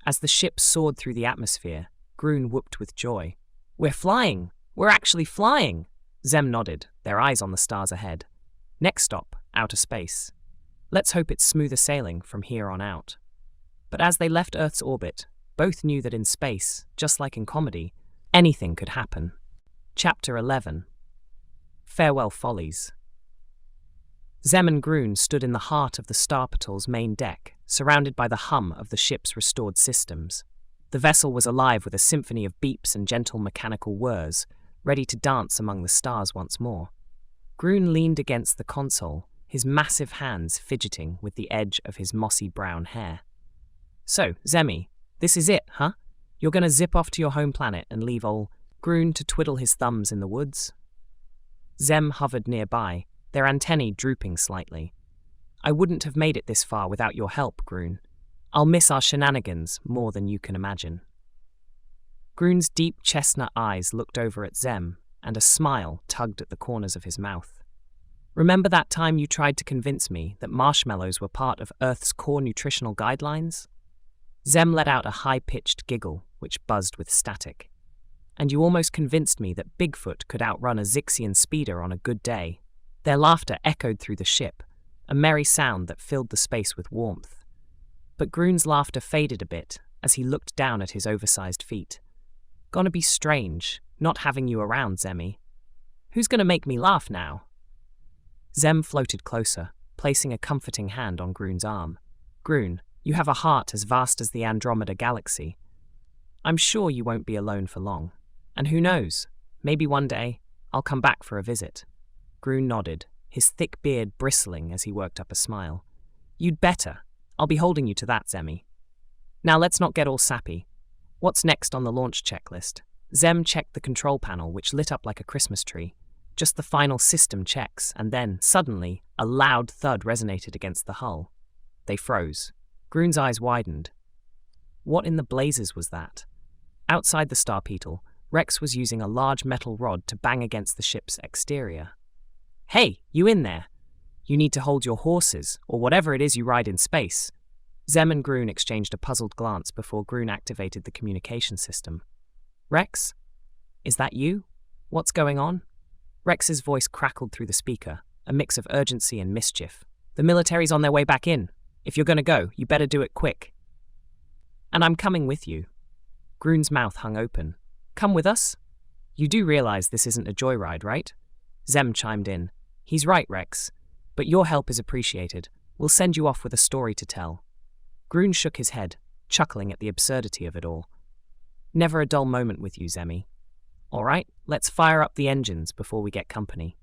As the ship soared through the atmosphere, Groon whooped with joy. We're flying! We're actually flying! Zem nodded, their eyes on the stars ahead. Next stop, outer space. Let's hope it's smoother sailing from here on out. But as they left Earth's orbit, both knew that in space, just like in comedy, anything could happen. Chapter 11. Farewell Follies. Zem and Groon stood in the heart of the star petal's main deck, surrounded by the hum of the ship's restored systems. The vessel was alive with a symphony of beeps and gentle mechanical whirs, ready to dance among the stars once more. Groon leaned against the console, his massive hands fidgeting with the edge of his mossy brown hair. So, Zemmy, this is it, huh? You're gonna zip off to your home planet and leave ol' Groon to twiddle his thumbs in the woods? Zem hovered nearby, their antennae drooping slightly. I wouldn't have made it this far without your help, Groon. I'll miss our shenanigans more than you can imagine. Groon's deep chestnut eyes looked over at Zem, and a smile tugged at the corners of his mouth. Remember that time you tried to convince me that marshmallows were part of Earth's core nutritional guidelines? Zem let out a high-pitched giggle, which buzzed with static. And you almost convinced me that Bigfoot could outrun a Zixian speeder on a good day. Their laughter echoed through the ship, a merry sound that filled the space with warmth. But Groon's laughter faded a bit as he looked down at his oversized feet. Gonna be strange, not having you around, Zemmy. Who's gonna make me laugh now? Zem floated closer, placing a comforting hand on Groon's arm. Groon, you have a heart as vast as the Andromeda Galaxy. I'm sure you won't be alone for long. And who knows, maybe one day I'll come back for a visit. Groon nodded, his thick beard bristling as he worked up a smile. You'd better. I'll be holding you to that, Zemmy. Now let's not get all sappy. What's next on the launch checklist? Zem checked the control panel, which lit up like a Christmas tree. Just the final system checks, and then, suddenly, a loud thud resonated against the hull. They froze. Groon's eyes widened. What in the blazes was that? Outside the star petal, Rex was using a large metal rod to bang against the ship's exterior. Hey, you in there? You need to hold your horses, or whatever it is you ride in space. Zem and Groon exchanged a puzzled glance before Groon activated the communication system. Rex? Is that you? What's going on? Rex's voice crackled through the speaker, a mix of urgency and mischief. The military's on their way back in. If you're gonna go, you better do it quick. And I'm coming with you. Groon's mouth hung open. Come with us? You do realize this isn't a joyride, right? Zem chimed in. He's right, Rex. But your help is appreciated. We'll send you off with a story to tell. Groon shook his head, chuckling at the absurdity of it all. Never a dull moment with you, Zemmy. All right, let's fire up the engines before we get company.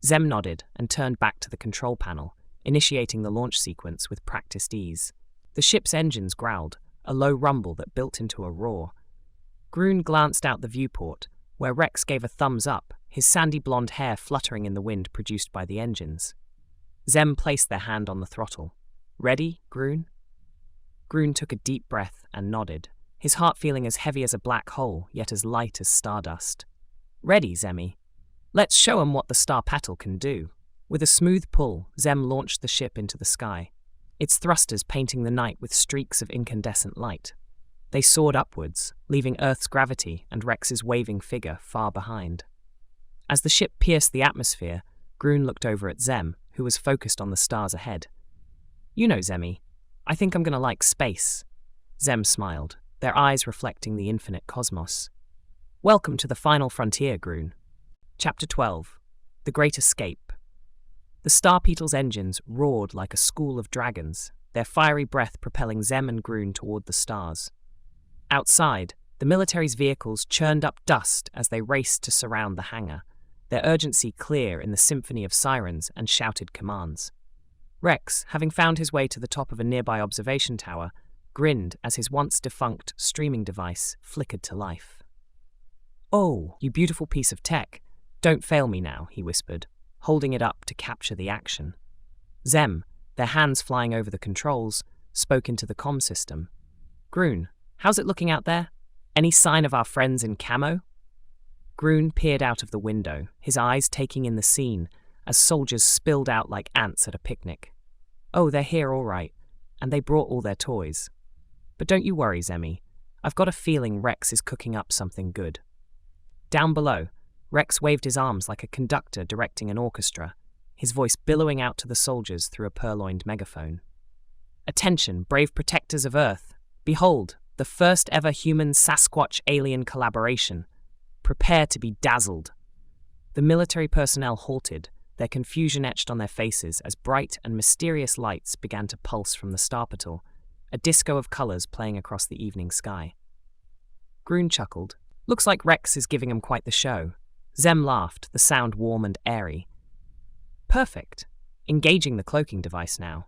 Zem nodded and turned back to the control panel, initiating the launch sequence with practiced ease. The ship's engines growled, a low rumble that built into a roar. Groon glanced out the viewport, where Rex gave a thumbs up, his sandy blonde hair fluttering in the wind produced by the engines. Zem placed their hand on the throttle. Ready, Groon? Groon took a deep breath and nodded, his heart feeling as heavy as a black hole, yet as light as stardust. Ready, Zemmy. Let's show 'em what the star petal can do. With a smooth pull, Zem launched the ship into the sky, its thrusters painting the night with streaks of incandescent light. They soared upwards, leaving Earth's gravity and Rex's waving figure far behind. As the ship pierced the atmosphere, Groon looked over at Zem, who was focused on the stars ahead. You know, Zemmy, I think I'm gonna like space. Zem smiled, their eyes reflecting the infinite cosmos. Welcome to the final frontier, Groon. Chapter 12. The Great Escape. The Star Beetle's engines roared like a school of dragons, their fiery breath propelling Zem and Groon toward the stars. Outside, the military's vehicles churned up dust as they raced to surround the hangar, their urgency clear in the symphony of sirens and shouted commands. Rex, having found his way to the top of a nearby observation tower, grinned as his once-defunct streaming device flickered to life. "Oh, you beautiful piece of tech. Don't fail me now," he whispered, holding it up to capture the action. Zem, their hands flying over the controls, spoke into the comm system. "Groon, how's it looking out there? Any sign of our friends in camo?" Groon peered out of the window, his eyes taking in the scene as soldiers spilled out like ants at a picnic. "Oh, they're here all right, and they brought all their toys. But don't you worry, Zemi. I've got a feeling Rex is cooking up something good." Down below, Rex waved his arms like a conductor directing an orchestra, his voice billowing out to the soldiers through a purloined megaphone. "Attention, brave protectors of Earth. Behold, the first ever human Sasquatch-alien collaboration. Prepare to be dazzled." The military personnel halted, their confusion etched on their faces as bright and mysterious lights began to pulse from the star petal, a disco of colors playing across the evening sky. Groon chuckled. "Looks like Rex is giving him quite the show." Zem laughed, the sound warm and airy. "Perfect. Engaging the cloaking device now."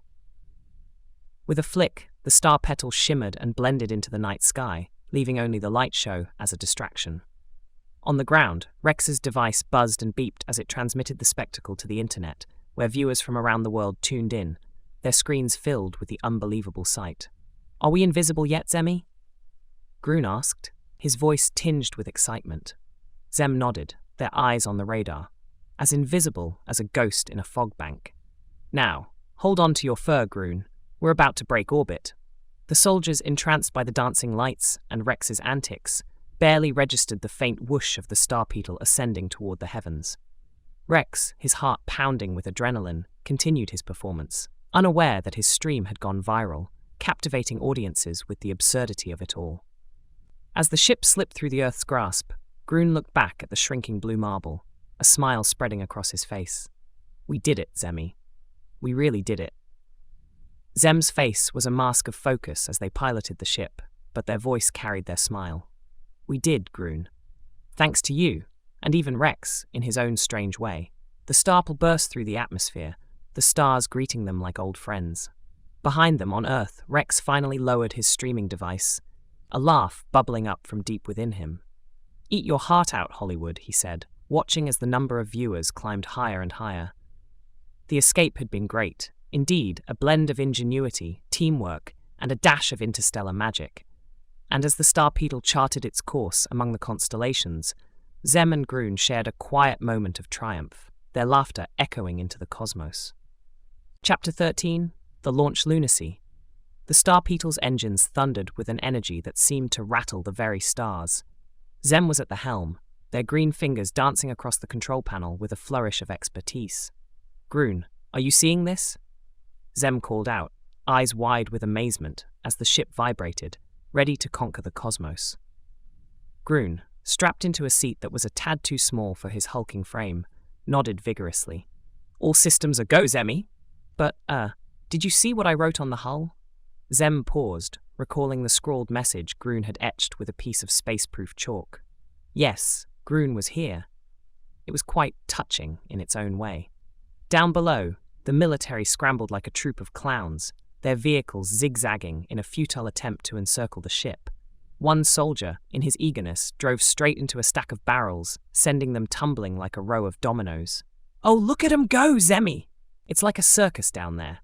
With a flick, the star petal shimmered and blended into the night sky, leaving only the light show as a distraction. On the ground, Rex's device buzzed and beeped as it transmitted the spectacle to the internet, where viewers from around the world tuned in, their screens filled with the unbelievable sight. "Are we invisible yet, Zemi?" Groon asked, his voice tinged with excitement. Zem nodded, their eyes on the radar, as invisible as a ghost in a fog bank. "Now, hold on to your fur, Groon. We're about to break orbit." The soldiers, entranced by the dancing lights and Rex's antics, barely registered the faint whoosh of the star petal ascending toward the heavens. Rex, his heart pounding with adrenaline, continued his performance, unaware that his stream had gone viral, captivating audiences with the absurdity of it all. As the ship slipped through the Earth's grasp, Groon looked back at the shrinking blue marble, a smile spreading across his face. "We did it, Zemi. We really did it." Zem's face was a mask of focus as they piloted the ship, but their voice carried their smile. "We did, Groon. Thanks to you, and even Rex, in his own strange way." The starple burst through the atmosphere, the stars greeting them like old friends. Behind them on Earth, Rex finally lowered his streaming device, a laugh bubbling up from deep within him. "Eat your heart out, Hollywood," he said, watching as the number of viewers climbed higher and higher. The escape had been great, indeed, a blend of ingenuity, teamwork, and a dash of interstellar magic. And as the star petal charted its course among the constellations, Zem and Groon shared a quiet moment of triumph, their laughter echoing into the cosmos. Chapter 13. The Launch Lunacy. The star petal's engines thundered with an energy that seemed to rattle the very stars. Zem was at the helm, their green fingers dancing across the control panel with a flourish of expertise. "Groon, are you seeing this?" Zem called out, eyes wide with amazement as the ship vibrated, ready to conquer the cosmos. Groon, strapped into a seat that was a tad too small for his hulking frame, nodded vigorously. "All systems are go, Zemi. But, did you see what I wrote on the hull?" Zem paused, recalling the scrawled message Groon had etched with a piece of space-proof chalk. Yes, Groon was here. It was quite touching in its own way. Down below, the military scrambled like a troop of clowns, their vehicles zigzagging in a futile attempt to encircle the ship. One soldier, in his eagerness, drove straight into a stack of barrels, sending them tumbling like a row of dominoes. "Oh, look at 'em go, Zemi! It's like a circus down there."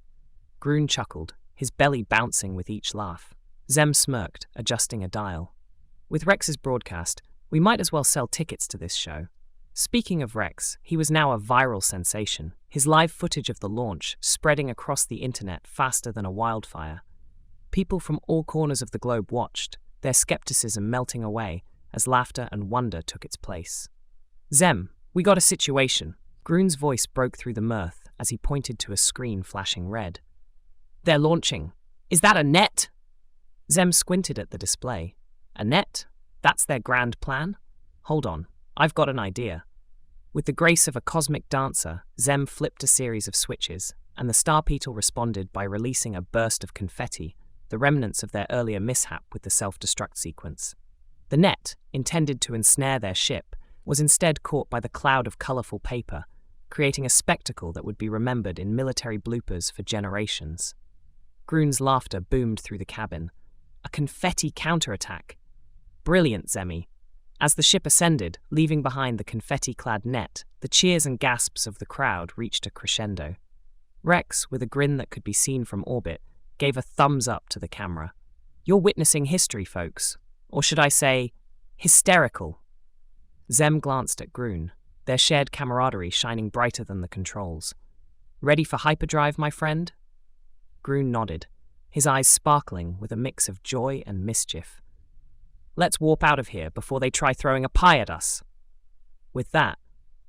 Groon chuckled, his belly bouncing with each laugh. Zem smirked, adjusting a dial. "With Rex's broadcast, we might as well sell tickets to this show." Speaking of Rex, he was now a viral sensation, his live footage of the launch spreading across the internet faster than a wildfire. People from all corners of the globe watched, their skepticism melting away as laughter and wonder took its place. "Zem, we got a situation." Groon's voice broke through the mirth as he pointed to a screen flashing red. "They're launching. Is that a net?" Zem squinted at the display. "A net? That's their grand plan?" Hold on, I've got an idea. With the grace of a cosmic dancer, Zem flipped a series of switches, and the Star Beetle responded by releasing a burst of confetti, the remnants of their earlier mishap with the self-destruct sequence. The net, intended to ensnare their ship, was instead caught by the cloud of colourful paper, creating a spectacle that would be remembered in military bloopers for generations. Groon's laughter boomed through the cabin. A confetti counterattack! Brilliant, Zemi! As the ship ascended, leaving behind the confetti-clad net, the cheers and gasps of the crowd reached a crescendo. Rex, with a grin that could be seen from orbit, gave a thumbs up to the camera. You're witnessing history, folks. Or should I say, hysterical. Zem glanced at Groon, their shared camaraderie shining brighter than the controls. Ready for hyperdrive, my friend? Groon nodded, his eyes sparkling with a mix of joy and mischief. Let's warp out of here before they try throwing a pie at us. With that,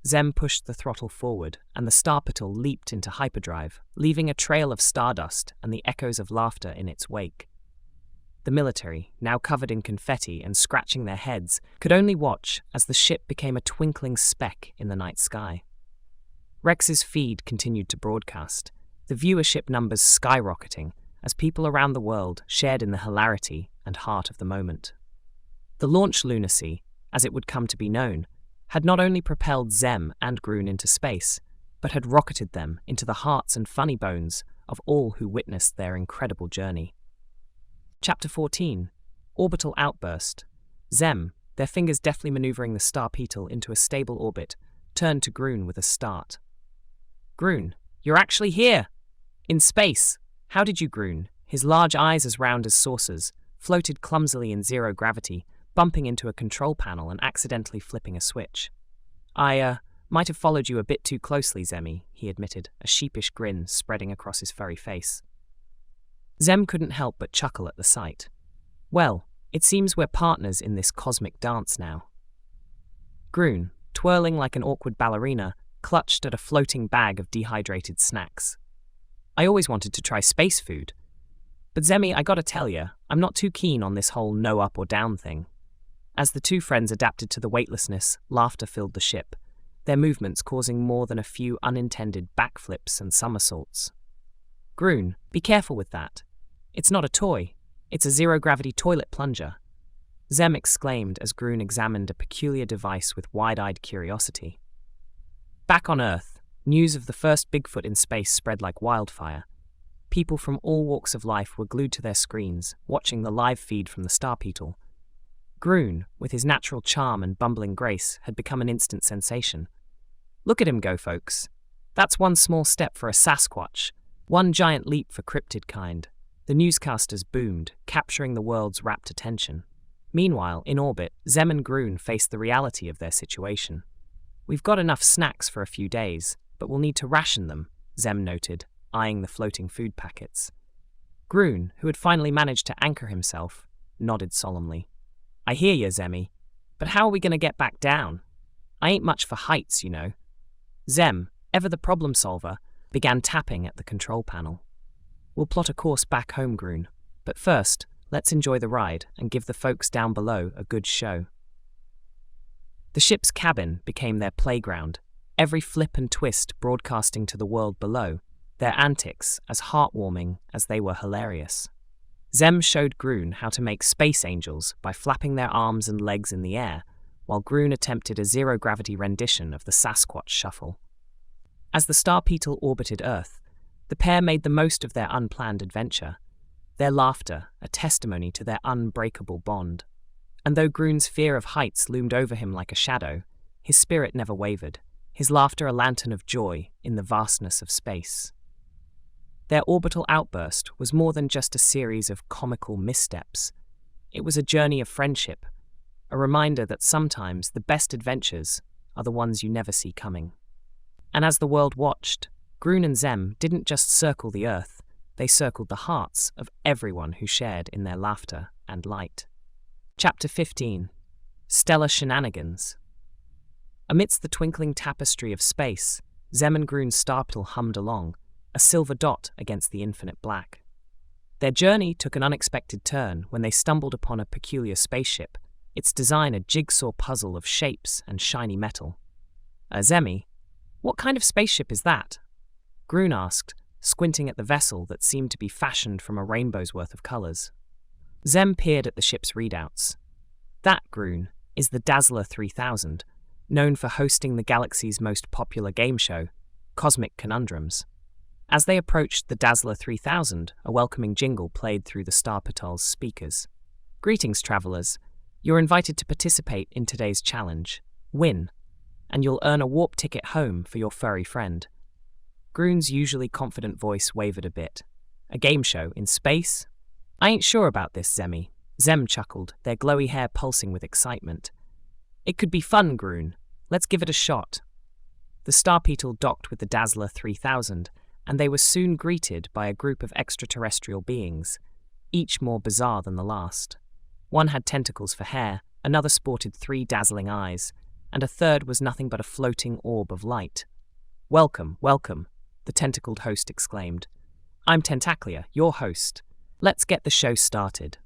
Zem pushed the throttle forward, and the Star Beetle leaped into hyperdrive, leaving a trail of stardust and the echoes of laughter in its wake. The military, now covered in confetti and scratching their heads, could only watch as the ship became a twinkling speck in the night sky. Rex's feed continued to broadcast, the viewership numbers skyrocketing as people around the world shared in the hilarity and heart of the moment. The launch lunacy, as it would come to be known, had not only propelled Zem and Groon into space, but had rocketed them into the hearts and funny bones of all who witnessed their incredible journey. Chapter 14. Orbital Outburst. Zem, their fingers deftly maneuvering the Star Beetle into a stable orbit, turned to Groon with a start. Groon, you're actually here! In space! How did you, Groon? His large eyes as round as saucers, floated clumsily in zero gravity, bumping into a control panel and accidentally flipping a switch. I might have followed you a bit too closely, Zemi, he admitted, a sheepish grin spreading across his furry face. Zem couldn't help but chuckle at the sight. Well, it seems we're partners in this cosmic dance now. Groon, twirling like an awkward ballerina, clutched at a floating bag of dehydrated snacks. I always wanted to try space food. But Zemi, I gotta tell ya, I'm not too keen on this whole no up or down thing. As the two friends adapted to the weightlessness, laughter filled the ship, their movements causing more than a few unintended backflips and somersaults. Groon, be careful with that. It's not a toy. It's a zero-gravity toilet plunger. Zem exclaimed as Groon examined a peculiar device with wide-eyed curiosity. Back on Earth, news of the first Bigfoot in space spread like wildfire. People from all walks of life were glued to their screens, watching the live feed from the Star Beetle. Groon, with his natural charm and bumbling grace, had become an instant sensation. Look at him go, folks. That's one small step for a Sasquatch, one giant leap for cryptid kind. The newscasters boomed, capturing the world's rapt attention. Meanwhile, in orbit, Zem and Groon faced the reality of their situation. We've got enough snacks for a few days, but we'll need to ration them, Zem noted, eyeing the floating food packets. Groon, who had finally managed to anchor himself, nodded solemnly. I hear you, Zemi, but how are we going to get back down? I ain't much for heights, you know. Zem, ever the problem solver, began tapping at the control panel. We'll plot a course back home, Groon, but first, let's enjoy the ride and give the folks down below a good show. The ship's cabin became their playground, every flip and twist broadcasting to the world below, their antics as heartwarming as they were hilarious. Zem showed Groon how to make space angels by flapping their arms and legs in the air, while Groon attempted a zero-gravity rendition of the Sasquatch shuffle. As the Star Beetle orbited Earth, the pair made the most of their unplanned adventure, their laughter a testimony to their unbreakable bond. And though Groon's fear of heights loomed over him like a shadow, his spirit never wavered, his laughter a lantern of joy in the vastness of space. Their orbital outburst was more than just a series of comical missteps. It was a journey of friendship, a reminder that sometimes the best adventures are the ones you never see coming. And as the world watched, Groon and Zem didn't just circle the Earth, they circled the hearts of everyone who shared in their laughter and light. Chapter 15. Stellar Shenanigans. Amidst the twinkling tapestry of space, Zem and Groon's Star Beetle hummed along, a silver dot against the infinite black. Their journey took an unexpected turn when they stumbled upon a peculiar spaceship, its design a jigsaw puzzle of shapes and shiny metal. Zemi, what kind of spaceship is that? Groon asked, squinting at the vessel that seemed to be fashioned from a rainbow's worth of colors. Zem peered at the ship's readouts. That, Groon, is the Dazzler 3000, known for hosting the galaxy's most popular game show, Cosmic Conundrums. As they approached the Dazzler 3000, a welcoming jingle played through the Star Patrol's speakers. Greetings, travelers. You're invited to participate in today's challenge. Win, and you'll earn a warp ticket home for your furry friend. Groon's usually confident voice wavered a bit. A game show in space? I ain't sure about this, Zemi. Zem chuckled, their glowy hair pulsing with excitement. It could be fun, Groon. Let's give it a shot. The Star Beetle docked with the Dazzler 3000, and they were soon greeted by a group of extraterrestrial beings, each more bizarre than the last. One had tentacles for hair, another sported 3 dazzling eyes, and a third was nothing but a floating orb of light. Welcome, welcome, the tentacled host exclaimed. I'm Tentaclia, your host. Let's get the show started.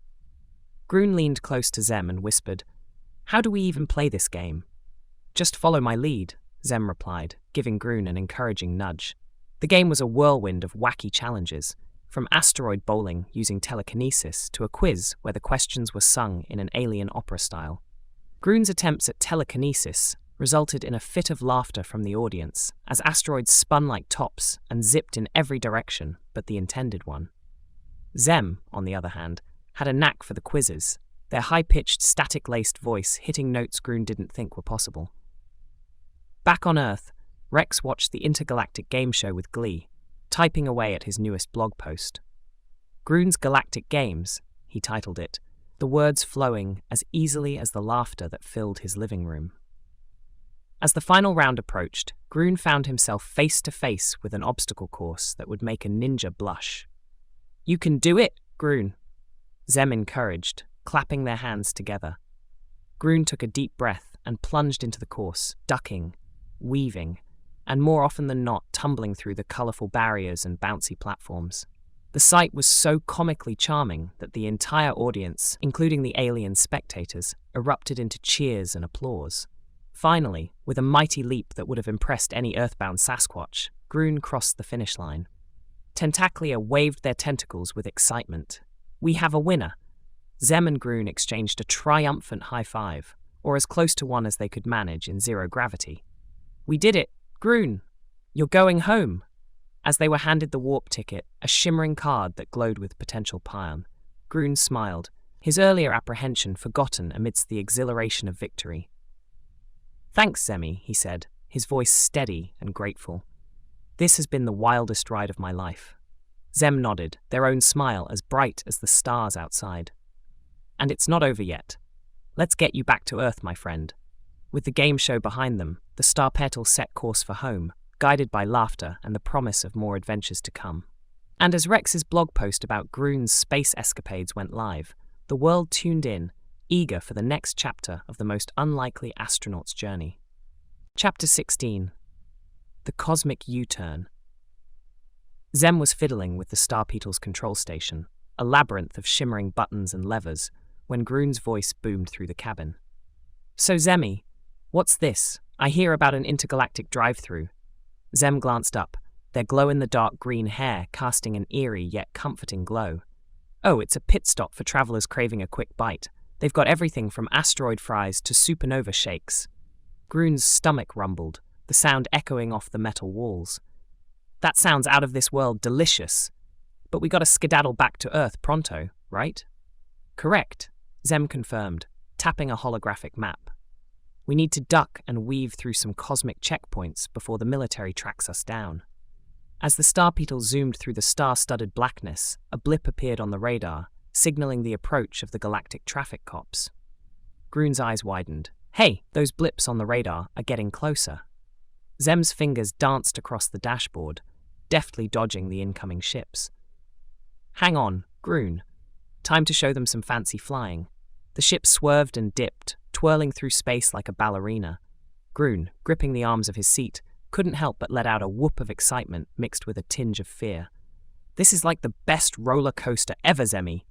Groon leaned close to Zem and whispered, How do we even play this game? Just follow my lead, Zem replied, giving Groon an encouraging nudge. The game was a whirlwind of wacky challenges, from asteroid bowling using telekinesis to a quiz where the questions were sung in an alien opera style. Groon's attempts at telekinesis resulted in a fit of laughter from the audience as asteroids spun like tops and zipped in every direction but the intended one. Zem, on the other hand, had a knack for the quizzes, their high-pitched, static-laced voice hitting notes Groon didn't think were possible. Back on Earth, Rex watched the intergalactic game show with glee, typing away at his newest blog post. Groon's Galactic Games, he titled it, the words flowing as easily as the laughter that filled his living room. As the final round approached, Groon found himself face to face with an obstacle course that would make a ninja blush. You can do it, Groon, Zem encouraged, clapping their hands together. Groon took a deep breath and plunged into the course, ducking, weaving, and more often than not tumbling through the colourful barriers and bouncy platforms. The sight was so comically charming that the entire audience, including the alien spectators, erupted into cheers and applause. Finally, with a mighty leap that would have impressed any earthbound Sasquatch, Groon crossed the finish line. Tentaclia waved their tentacles with excitement. We have a winner. Zem and Groon exchanged a triumphant high five, or as close to one as they could manage in zero gravity. We did it, Groon. You're going home. As they were handed the warp ticket, a shimmering card that glowed with potential pawn, Groon smiled, his earlier apprehension forgotten amidst the exhilaration of victory. Thanks, Zemi, he said, his voice steady and grateful. This has been the wildest ride of my life. Zem nodded, their own smile as bright as the stars outside. And it's not over yet. Let's get you back to Earth, my friend. With the game show behind them, the Star Petal set course for home, guided by laughter and the promise of more adventures to come. And as Rex's blog post about Groon's space escapades went live, the world tuned in, eager for the next chapter of the most unlikely astronaut's journey. Chapter 16. The Cosmic U-Turn. Zem was fiddling with the Star Beetle's control station, a labyrinth of shimmering buttons and levers, when Groon's voice boomed through the cabin. So Zemi, what's this? I hear about an intergalactic drive-through. Zem glanced up, their glow-in-the-dark green hair casting an eerie yet comforting glow. Oh, it's a pit stop for travelers craving a quick bite. They've got everything from asteroid fries to supernova shakes. Groon's stomach rumbled, the sound echoing off the metal walls. That sounds out of this world delicious. But we gotta skedaddle back to Earth pronto, right? Correct, Zem confirmed, tapping a holographic map. We need to duck and weave through some cosmic checkpoints before the military tracks us down. As the Star Beetle zoomed through the star-studded blackness, a blip appeared on the radar, signaling the approach of the galactic traffic cops. Groon's eyes widened. Hey, those blips on the radar are getting closer. Zem's fingers danced across the dashboard, deftly dodging the incoming ships. Hang on, Groon. Time to show them some fancy flying. The ship swerved and dipped, twirling through space like a ballerina. Groon, gripping the arms of his seat, couldn't help but let out a whoop of excitement mixed with a tinge of fear. This is like the best roller coaster ever, Zemi.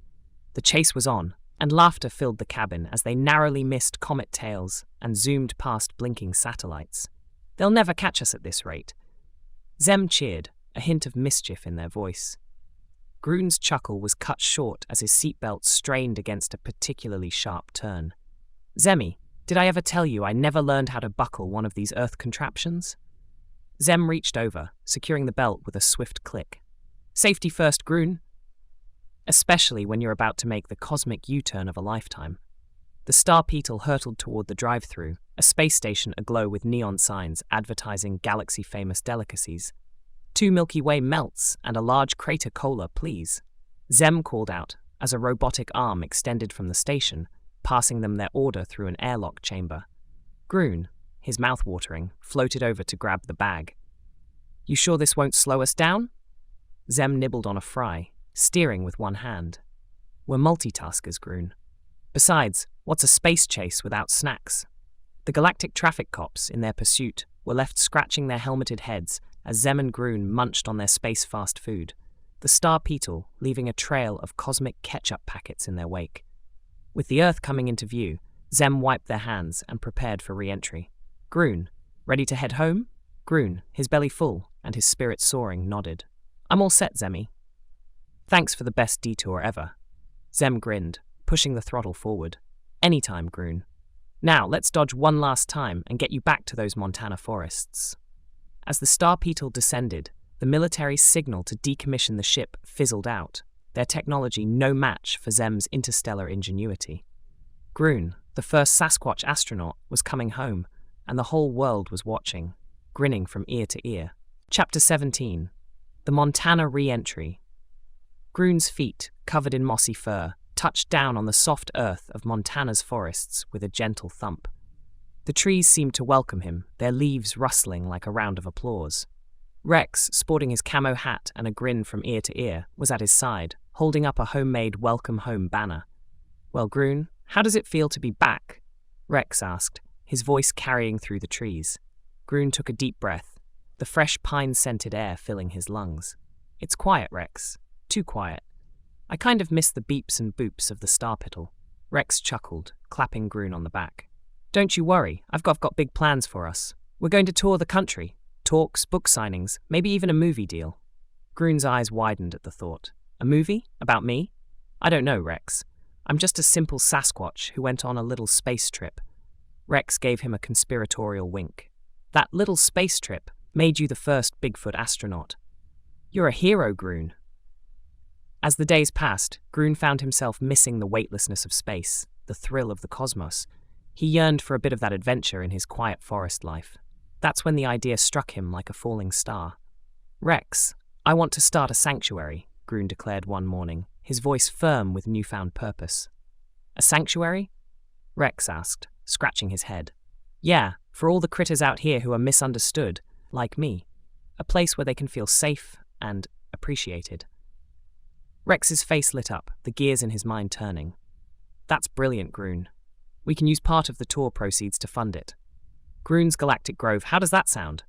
The chase was on, and laughter filled the cabin as they narrowly missed comet tails and zoomed past blinking satellites. "They'll never catch us at this rate." Zem cheered, a hint of mischief in their voice. Groon's chuckle was cut short as his seatbelt strained against a particularly sharp turn. "Zemmy, did I ever tell you I never learned how to buckle one of these Earth contraptions?" Zem reached over, securing the belt with a swift click. "Safety first, Groon." Especially when you're about to make the cosmic U-turn of a lifetime. The Star Beetle hurtled toward the drive-thru, a space station aglow with neon signs advertising galaxy-famous delicacies. "2 Milky Way melts and a large crater cola, please," Zem called out as a robotic arm extended from the station, passing them their order through an airlock chamber. Groon, his mouth watering, floated over to grab the bag. "You sure this won't slow us down?" Zem nibbled on a fry, steering with one hand. "We're multitaskers, Groon. Besides, what's a space chase without snacks?" The galactic traffic cops, in their pursuit, were left scratching their helmeted heads as Zem and Groon munched on their space fast food, the Star Beetle leaving a trail of cosmic ketchup packets in their wake. With the Earth coming into view, Zem wiped their hands and prepared for re-entry. Groon, ready to head home? Groon, his belly full and his spirit soaring, nodded. "I'm all set, Zemmy." "Thanks for the best detour ever." Zem grinned, pushing the throttle forward. "Anytime, Groon. Now, let's dodge one last time and get you back to those Montana forests." As the Star Beetle descended, the military's signal to decommission the ship fizzled out, their technology no match for Zem's interstellar ingenuity. Groon, the first Sasquatch astronaut, was coming home, and the whole world was watching, grinning from ear to ear. Chapter 17. The Montana Re-Entry. Groon's feet, covered in mossy fur, touched down on the soft earth of Montana's forests with a gentle thump. The trees seemed to welcome him, their leaves rustling like a round of applause. Rex, sporting his camo hat and a grin from ear to ear, was at his side, holding up a homemade Welcome Home banner. "Well, Groon, how does it feel to be back?" Rex asked, his voice carrying through the trees. Groon took a deep breath, the fresh pine-scented air filling his lungs. "It's quiet, Rex. Too quiet. I kind of miss the beeps and boops of the Star Beetle." Rex chuckled, clapping Groon on the back. "Don't you worry, I've got big plans for us. We're going to tour the country. Talks, book signings, maybe even a movie deal." Groon's eyes widened at the thought. "A movie? About me?" "I don't know, Rex. I'm just a simple Sasquatch who went on a little space trip." Rex gave him a conspiratorial wink. "That little space trip made you the first Bigfoot astronaut. You're a hero, Groon." As the days passed, Groon found himself missing the weightlessness of space, the thrill of the cosmos. He yearned for a bit of that adventure in his quiet forest life. That's when the idea struck him like a falling star. "Rex, I want to start a sanctuary," Groon declared one morning, his voice firm with newfound purpose. "A sanctuary?" Rex asked, scratching his head. "Yeah, for all the critters out here who are misunderstood, like me. A place where they can feel safe and appreciated." Rex's face lit up, the gears in his mind turning. "That's brilliant, Groon. We can use part of the tour proceeds to fund it." "Groon's Galactic Grove, how does that sound?"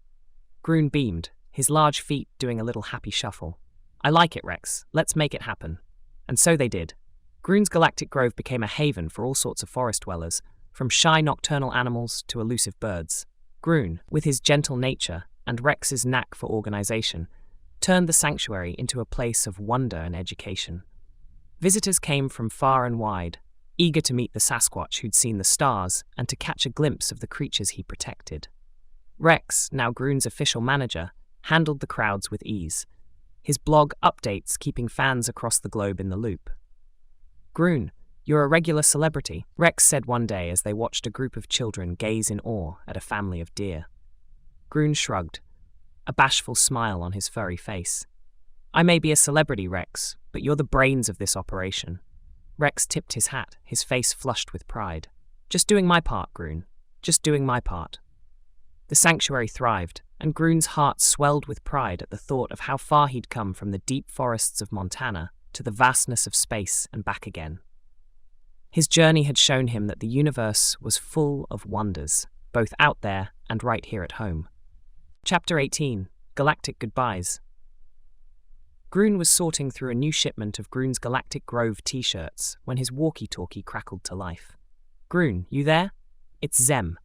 Groon beamed, his large feet doing a little happy shuffle. "I like it, Rex. Let's make it happen." And so they did. Groon's Galactic Grove became a haven for all sorts of forest dwellers, from shy nocturnal animals to elusive birds. Groon, with his gentle nature and Rex's knack for organization, turned the sanctuary into a place of wonder and education. Visitors came from far and wide, eager to meet the Sasquatch who'd seen the stars and to catch a glimpse of the creatures he protected. Rex, now Groon's official manager, handled the crowds with ease, his blog updates keeping fans across the globe in the loop. "Groon, you're a regular celebrity," Rex said one day as they watched a group of children gaze in awe at a family of deer. Groon shrugged, a bashful smile on his furry face. "I may be a celebrity, Rex, but you're the brains of this operation." Rex tipped his hat, his face flushed with pride. "Just doing my part, Groon. Just doing my part." The sanctuary thrived, and Groon's heart swelled with pride at the thought of how far he'd come from the deep forests of Montana to the vastness of space and back again. His journey had shown him that the universe was full of wonders, both out there and right here at home. Chapter 18. Galactic Goodbyes. Groon was sorting through a new shipment of Groon's Galactic Grove t-shirts when his walkie-talkie crackled to life. "Groon, you there? It's Zem."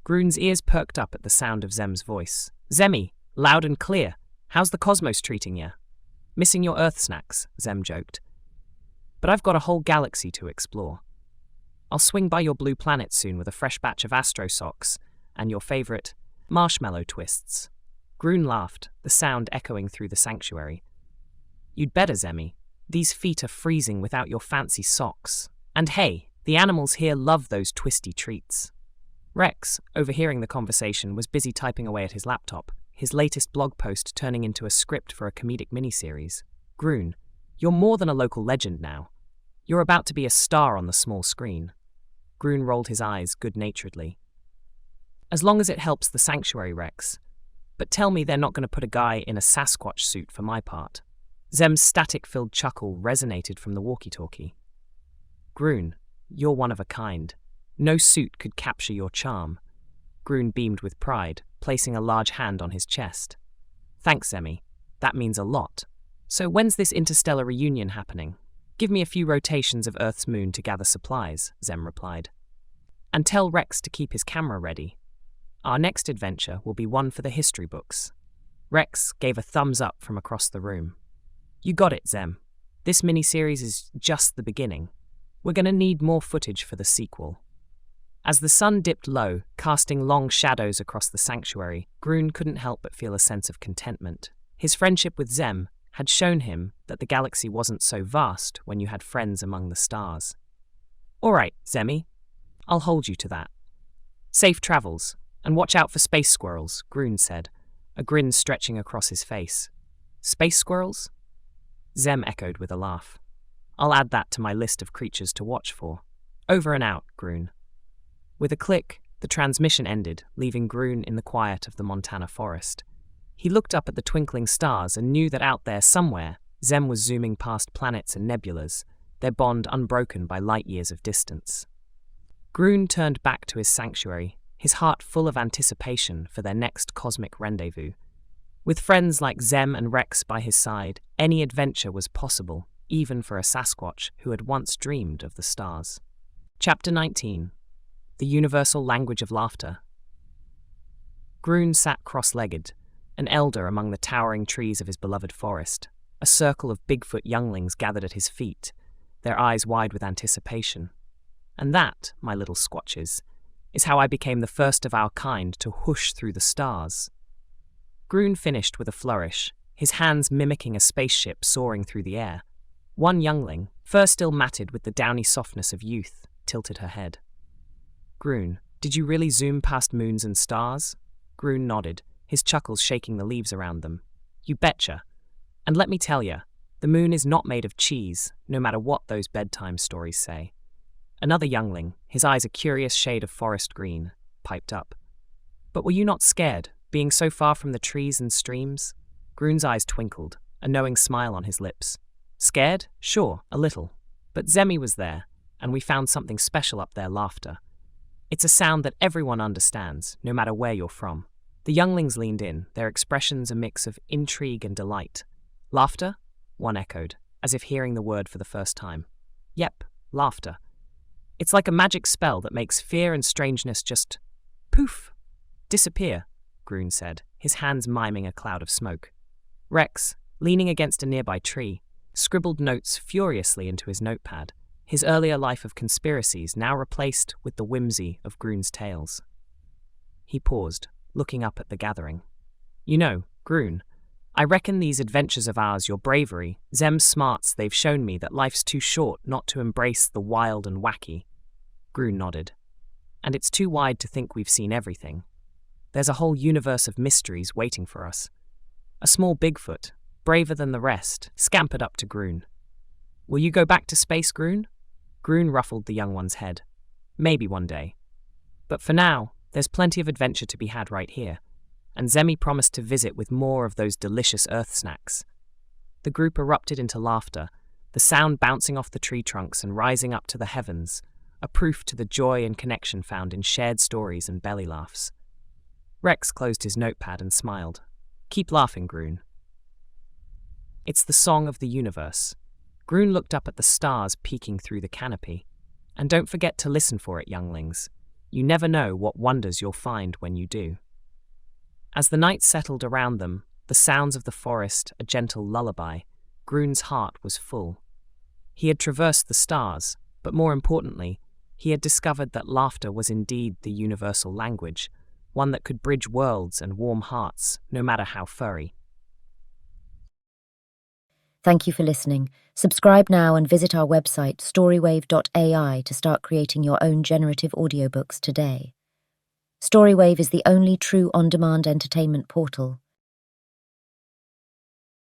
Groon's ears perked up at the sound of Zem's voice. "Zemmy, loud and clear. How's the cosmos treating ya?" "Missing your Earth snacks," Zem joked. "But I've got a whole galaxy to explore. I'll swing by your blue planet soon with a fresh batch of Astro socks and your favorite marshmallow twists." Groon laughed, the sound echoing through the sanctuary. "You'd better, Zemmy. These feet are freezing without your fancy socks. And hey, the animals here love those twisty treats." Rex, overhearing the conversation, was busy typing away at his laptop, his latest blog post turning into a script for a comedic miniseries. "Groon, you're more than a local legend now. You're about to be a star on the small screen." Groon rolled his eyes good-naturedly. "As long as it helps the sanctuary, Rex. But tell me they're not going to put a guy in a Sasquatch suit for my part." Zem's static-filled chuckle resonated from the walkie-talkie. "Groon, you're one of a kind. No suit could capture your charm." Groon beamed with pride, placing a large hand on his chest. "Thanks, Zemmy. That means a lot. So when's this interstellar reunion happening?" "Give me a few rotations of Earth's moon to gather supplies," Zem replied. "And tell Rex to keep his camera ready. Our next adventure will be one for the history books." Rex gave a thumbs up from across the room. "You got it, Zem. This miniseries is just the beginning. We're going to need more footage for the sequel." As the sun dipped low, casting long shadows across the sanctuary, Groon couldn't help but feel a sense of contentment. His friendship with Zem had shown him that the galaxy wasn't so vast when you had friends among the stars. "All right, Zemmy. I'll hold you to that. Safe travels, and watch out for space squirrels," Groon said, a grin stretching across his face. "Space squirrels?" Zem echoed with a laugh. "I'll add that to my list of creatures to watch for. Over and out, Groon." With a click, the transmission ended, leaving Groon in the quiet of the Montana forest. He looked up at the twinkling stars and knew that out there somewhere, Zem was zooming past planets and nebulas, their bond unbroken by light years of distance. Groon turned back to his sanctuary, his heart full of anticipation for their next cosmic rendezvous. With friends like Zem and Rex by his side, any adventure was possible, even for a Sasquatch who had once dreamed of the stars. Chapter 19. The Universal Language of Laughter. Groon sat cross-legged, an elder among the towering trees of his beloved forest. A circle of Bigfoot younglings gathered at his feet, their eyes wide with anticipation. "And that, my little squatches, is how I became the first of our kind to whoosh through the stars." Groon finished with a flourish, his hands mimicking a spaceship soaring through the air. One youngling, fur still matted with the downy softness of youth, tilted her head. "Groon, did you really zoom past moons and stars?" Groon nodded, his chuckles shaking the leaves around them. "You betcha. And let me tell ya, the moon is not made of cheese, no matter what those bedtime stories say." Another youngling, his eyes a curious shade of forest green, piped up. "But were you not scared, being so far from the trees and streams?" Groon's eyes twinkled, a knowing smile on his lips. "Scared? Sure, a little. But Zemmy was there, and we found something special up there, laughter. It's a sound that everyone understands, no matter where you're from." The younglings leaned in, their expressions a mix of intrigue and delight. "Laughter?" one echoed, as if hearing the word for the first time. "Yep, laughter. It's like a magic spell that makes fear and strangeness just poof, disappear," Groon said, his hands miming a cloud of smoke. Rex, leaning against a nearby tree, scribbled notes furiously into his notepad, his earlier life of conspiracies now replaced with the whimsy of Groon's tales. He paused, looking up at the gathering. "You know, Groon, I reckon these adventures of ours, your bravery, Zem's smarts, they've shown me that life's too short not to embrace the wild and wacky." Groon nodded. "And it's too wide to think we've seen everything. There's a whole universe of mysteries waiting for us." A small Bigfoot, braver than the rest, scampered up to Groon. "Will you go back to space, Groon?" Groon ruffled the young one's head. "Maybe one day. But for now, there's plenty of adventure to be had right here, and Zemmy promised to visit with more of those delicious Earth snacks." The group erupted into laughter, the sound bouncing off the tree trunks and rising up to the heavens, a proof to the joy and connection found in shared stories and belly laughs. Rex closed his notepad and smiled. "Keep laughing, Groon." It's the song of the universe. Groon looked up at the stars peeking through the canopy. And don't forget to listen for it, younglings. You never know what wonders you'll find when you do. As the night settled around them, the sounds of the forest a gentle lullaby, Groon's heart was full. He had traversed the stars, but more importantly, he had discovered that laughter was indeed the universal language, one that could bridge worlds and warm hearts, no matter how furry. Thank you for listening. Subscribe now and visit our website, StoryWave.ai, to start creating your own generative audiobooks today. StoryWave is the only true on-demand entertainment portal.